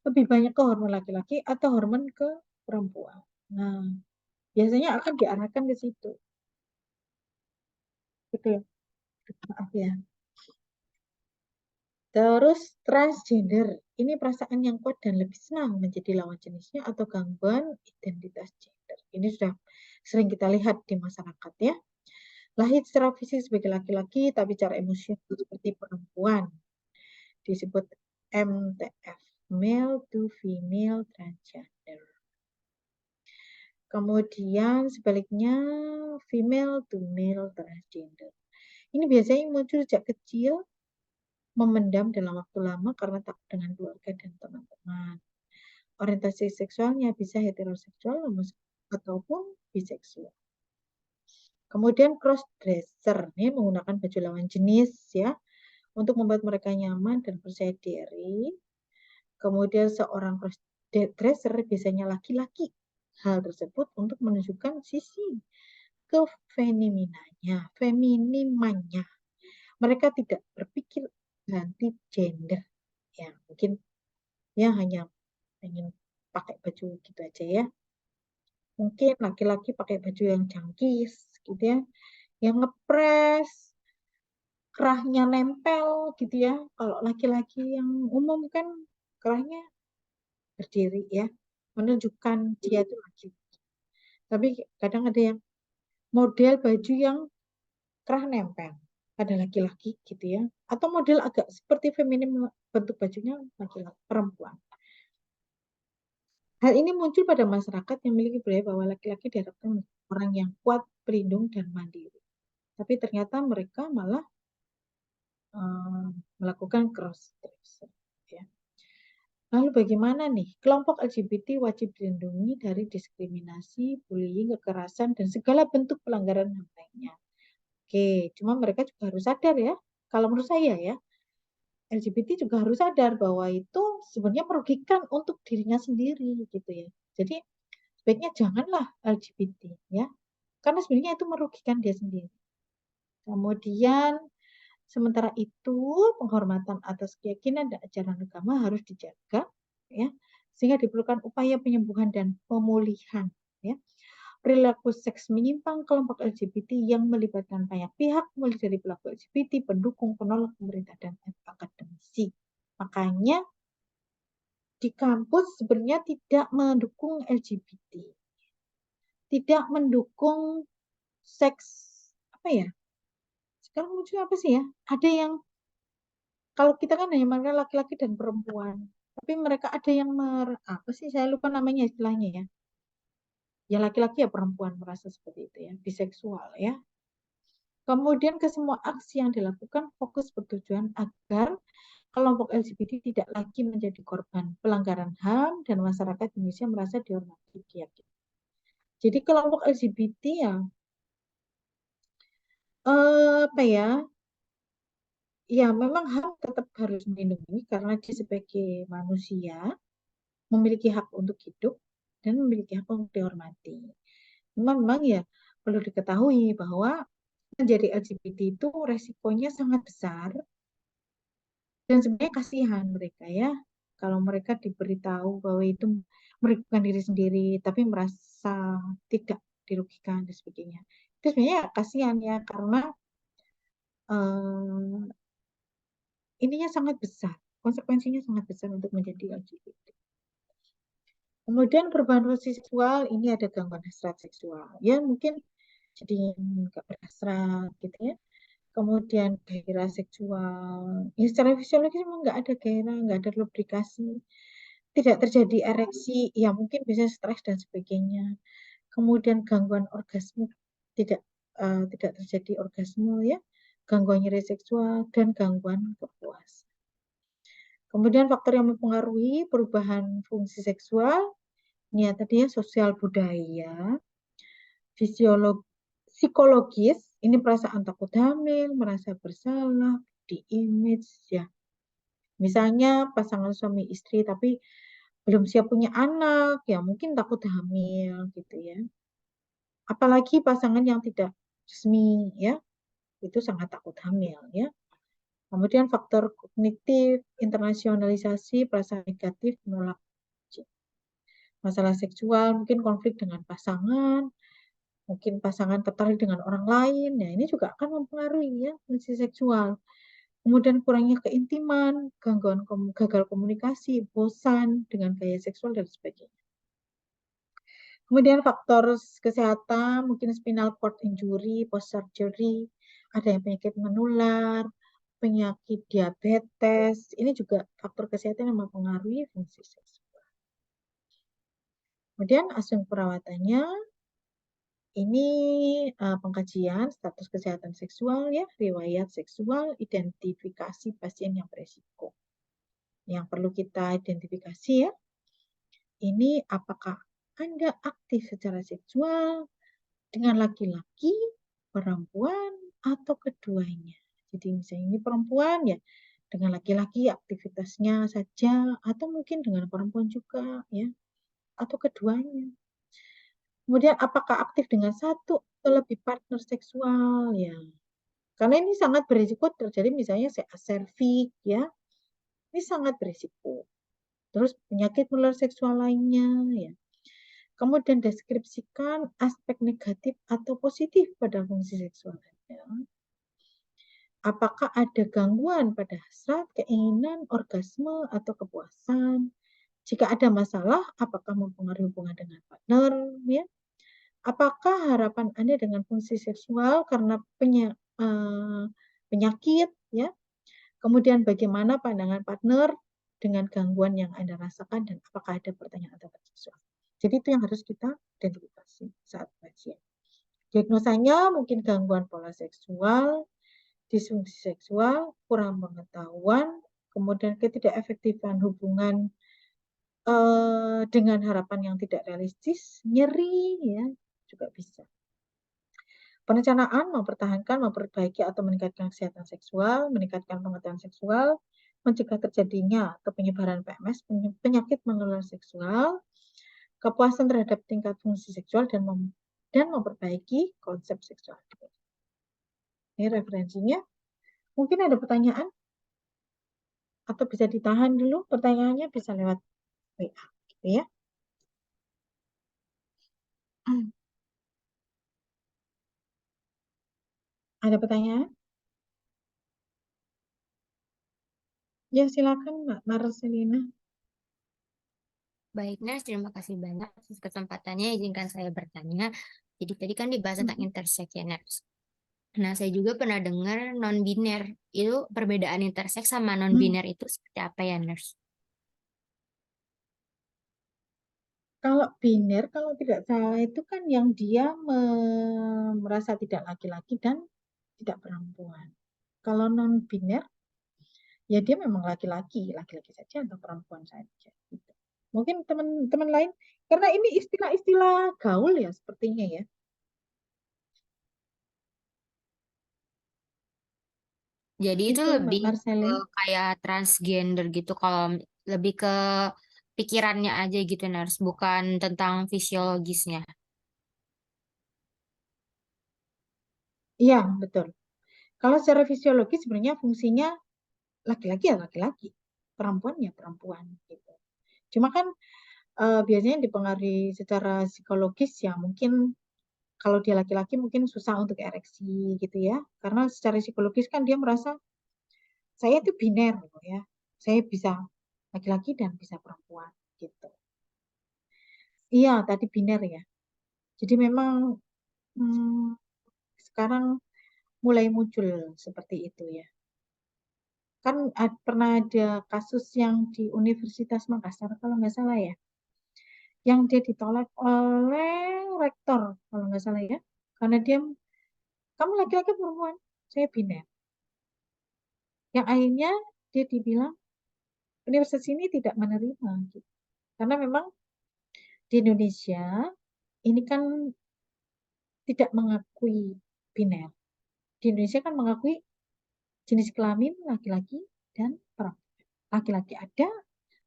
Lebih banyak ke hormon laki-laki atau hormon ke perempuan. Nah, biasanya akan diarahkan ke situ. Gitu ya. Maaf ya. Terus transgender, ini perasaan yang kuat dan lebih senang menjadi lawan jenisnya atau gangguan identitas gender. Ini sudah sering kita lihat di masyarakat ya. Lahir secara fisik sebagai laki-laki, tapi cara emosional seperti perempuan. Disebut MTF, male to female transgender. Kemudian sebaliknya female to male transgender. Ini biasanya muncul sejak kecil, memendam dalam waktu lama karena takut dengan keluarga dan teman-teman. Orientasi seksualnya bisa heteroseksual ataupun biseksual. Kemudian crossdresser, ini menggunakan baju lawan jenis ya, untuk membuat mereka nyaman dan percaya diri. Kemudian seorang crossdresser biasanya laki-laki. Hal tersebut untuk menunjukkan sisi kefeminimanya, Mereka tidak berpikir ganti gender. Ya, mungkin ya hanya ingin pakai baju gitu aja ya. Mungkin laki-laki pakai baju yang jangkis gitu ya, yang ngepres, kerahnya nempel gitu ya. Kalau laki-laki yang umum kan kerahnya berdiri ya, menunjukkan dia itu laki. Tapi kadang ada yang model baju yang kerah nempel pada laki-laki gitu ya, atau model agak seperti feminim bentuk bajunya laki-laki perempuan. Hal ini muncul pada masyarakat yang memiliki budaya bahwa laki-laki diharapkan menjadi orang yang kuat, pelindung, dan mandiri. Tapi ternyata mereka malah melakukan cross dressing. Ya. Lalu bagaimana nih? Kelompok LGBT wajib dilindungi dari diskriminasi, bullying, kekerasan, dan segala bentuk pelanggaran HAM lainnya. Oke, cuma mereka juga harus sadar ya. Kalau menurut saya ya, LGBT juga harus sadar bahwa itu sebenarnya merugikan untuk dirinya sendiri gitu ya. Jadi sebaiknya janganlah LGBT ya, karena sebenarnya itu merugikan dia sendiri. Kemudian sementara itu penghormatan atas keyakinan dan ajaran agama harus dijaga ya, sehingga diperlukan upaya penyembuhan dan pemulihan ya. Perilaku seks menyimpang kelompok LGBT yang melibatkan banyak pihak, mulai dari pelaku LGBT, pendukung, penolak pemerintah, dan akademisi. Makanya di kampus sebenarnya tidak mendukung LGBT, tidak mendukung seks apa ya? Sekarang muncul apa sih ya? Ada yang kalau kita kan hanya mengenal laki-laki dan perempuan, tapi mereka ada yang apa sih? Saya lupa namanya istilahnya ya. Ya laki-laki ya perempuan merasa seperti itu ya, biseksual ya. Kemudian ke semua aksi yang dilakukan fokus bertujuan agar kelompok LGBT tidak lagi menjadi korban pelanggaran HAM dan masyarakat Indonesia merasa dihormati keyakinan. Jadi kelompok LGBT ya apa ya? Ya memang HAM tetap harus melindungi karena dia sebagai manusia memiliki hak untuk hidup dan memiliki hak untuk dihormati. Memang ya perlu diketahui bahwa menjadi LGBT itu resikonya sangat besar dan sebenarnya kasihan mereka ya kalau mereka diberitahu bahwa itu merugikan diri sendiri tapi merasa tidak dirugikan dan sebagainya. Itu sebenarnya kasihan ya karena eh, ininya sangat besar, konsekuensinya sangat besar untuk menjadi LGBT. Kemudian perubahan fungsi seksual ini ada gangguan hasrat seksual. Ya mungkin jadi nggak berhasrat gitu ya. Kemudian gairah seksual. Ya secara fisiologis memang nggak ada gairah, nggak ada lubrikasi. Tidak terjadi ereksi, ya mungkin bisa stres dan sebagainya. Kemudian gangguan orgasme tidak terjadi orgasme ya, gangguan nyeri seksual dan gangguan kepuasan. Kemudian faktor yang mempengaruhi perubahan fungsi seksual, ini ya tadinya sosial budaya, psikologis, ini perasaan takut hamil, merasa bersalah, di image ya. Misalnya pasangan suami istri tapi belum siap punya anak, ya mungkin takut hamil gitu ya. Apalagi pasangan yang tidak resmi ya, itu sangat takut hamil ya. Kemudian faktor kognitif, internasionalisasi, perasaan negatif, menolak masalah seksual, mungkin konflik dengan pasangan, mungkin pasangan tertarik dengan orang lain, ya ini juga akan mempengaruhi ya fungsi seksual. Kemudian kurangnya keintiman, gangguan gagal komunikasi, bosan dengan gaya seksual dan sebagainya. Kemudian faktor kesehatan, mungkin spinal cord injury, post surgery, ada yang penyakit menular, penyakit diabetes, ini juga faktor kesehatan yang mempengaruhi fungsi seksual. Kemudian asuhan perawatannya, ini pengkajian status kesehatan seksual ya, riwayat seksual, identifikasi pasien yang beresiko. Yang perlu kita identifikasi ya, ini apakah Anda aktif secara seksual dengan laki-laki, perempuan, atau keduanya. Jadi misalnya ini perempuan ya, dengan laki-laki aktivitasnya saja, atau mungkin dengan perempuan juga ya, atau keduanya. Kemudian apakah aktif dengan satu atau lebih partner seksual ya. Karena ini sangat berisiko terjadi misalnya serviks ya. Ini sangat berisiko. Terus penyakit menular seksual lainnya ya. Kemudian deskripsikan aspek negatif atau positif pada fungsi seksual Anda. Apakah ada gangguan pada hasrat, keinginan, orgasme, atau kepuasan? Jika ada masalah, apakah mempengaruhi hubungan dengan partner? Ya? Apakah harapan Anda dengan fungsi seksual karena penyakit? Ya? Kemudian bagaimana pandangan partner dengan gangguan yang Anda rasakan dan apakah ada pertanyaan tentang seksual? Jadi itu yang harus kita identifikasi saat kajian. Diagnosanya mungkin gangguan pola seksual, disfungsi seksual, kurang pengetahuan, kemudian ketidakefektifan hubungan dengan harapan yang tidak realistis, nyeri ya juga bisa. Perencanaan mempertahankan, memperbaiki atau meningkatkan kesehatan seksual, meningkatkan pengetahuan seksual, mencegah terjadinya atau penyebaran PMS, penyakit menular seksual, kepuasan terhadap tingkat fungsi seksual dan memperbaiki konsep seksual. Ini referensinya. Mungkin ada pertanyaan? Atau bisa ditahan dulu pertanyaannya, bisa lewat WA gitu ya. Ada pertanyaan? Ya silakan Mbak Marcelina. Baik, Nurse, terima kasih banyak atas kesempatannya. Izinkan saya bertanya. Jadi tadi kan dibahas tentang intersex ya, Nurse. Nah, saya juga pernah dengar non-biner. Itu perbedaan intersex sama non-biner itu seperti apa ya, Nurse? Kalau biner, kalau tidak salah itu kan yang dia merasa tidak laki-laki dan tidak perempuan. Kalau non-biner, ya dia memang laki-laki saja atau perempuan saja. Gitu. Mungkin teman-teman lain, karena ini istilah-istilah gaul ya sepertinya ya. Jadi itu Itu Mbak lebih ke Marcelin. kayak transgender gitu. Kalau lebih ke pikirannya aja gitu, Nurse. Bukan tentang fisiologisnya. Iya, betul. Kalau secara fisiologis sebenarnya fungsinya laki-laki ya laki-laki, perempuan ya perempuan gitu. Cuma kan biasanya dipengaruhi secara psikologis ya mungkin kalau dia laki-laki mungkin susah untuk ereksi gitu ya. Karena secara psikologis kan dia merasa saya itu biner gitu ya. Saya bisa laki-laki dan bisa perempuan gitu. Iya, tadi biner ya. Jadi memang sekarang mulai muncul seperti itu ya. Kan pernah ada kasus yang di Universitas Makassar kalau nggak salah ya. Yang dia ditolak oleh rektor kalau nggak salah ya. Karena dia, kamu laki-laki perempuan, saya biner. Yang akhirnya dia dibilang universitas ini tidak menerima gitu. Karena memang di Indonesia ini kan tidak mengakui biner. Di Indonesia kan mengakui jenis kelamin laki-laki dan perempuan. Laki-laki ada,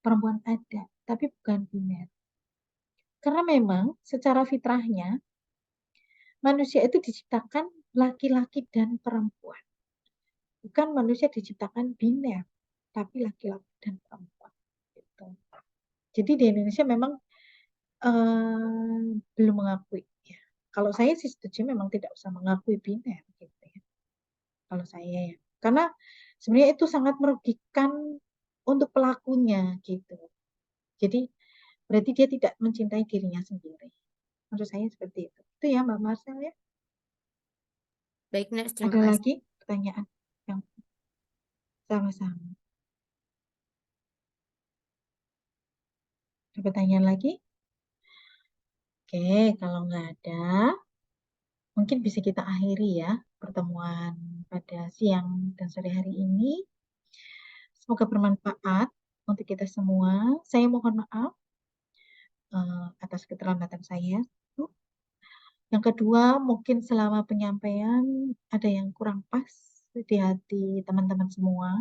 perempuan ada, tapi bukan biner. Karena memang secara fitrahnya manusia itu diciptakan laki-laki dan perempuan. Bukan manusia diciptakan biner, tapi laki-laki dan perempuan. Gitu. Jadi di Indonesia memang belum mengakui. Ya. Kalau saya sih setuju memang tidak usah mengakui biner. Gitu ya. Kalau saya ya. Karena sebenarnya itu sangat merugikan untuk pelakunya gitu. Jadi berarti dia tidak mencintai dirinya sendiri. Menurut saya seperti itu. Itu ya Mbak Marcel ya. Baik, Nurse, terima Ada kasih. lagi pertanyaan yang sama-sama? Ada pertanyaan lagi? Oke, kalau nggak ada, mungkin bisa kita akhiri ya pertemuan pada siang dan sore hari ini. Semoga bermanfaat untuk kita semua. Saya mohon maaf atas keterlambatan saya. Yang kedua, mungkin selama penyampaian ada yang kurang pas di hati teman-teman semua.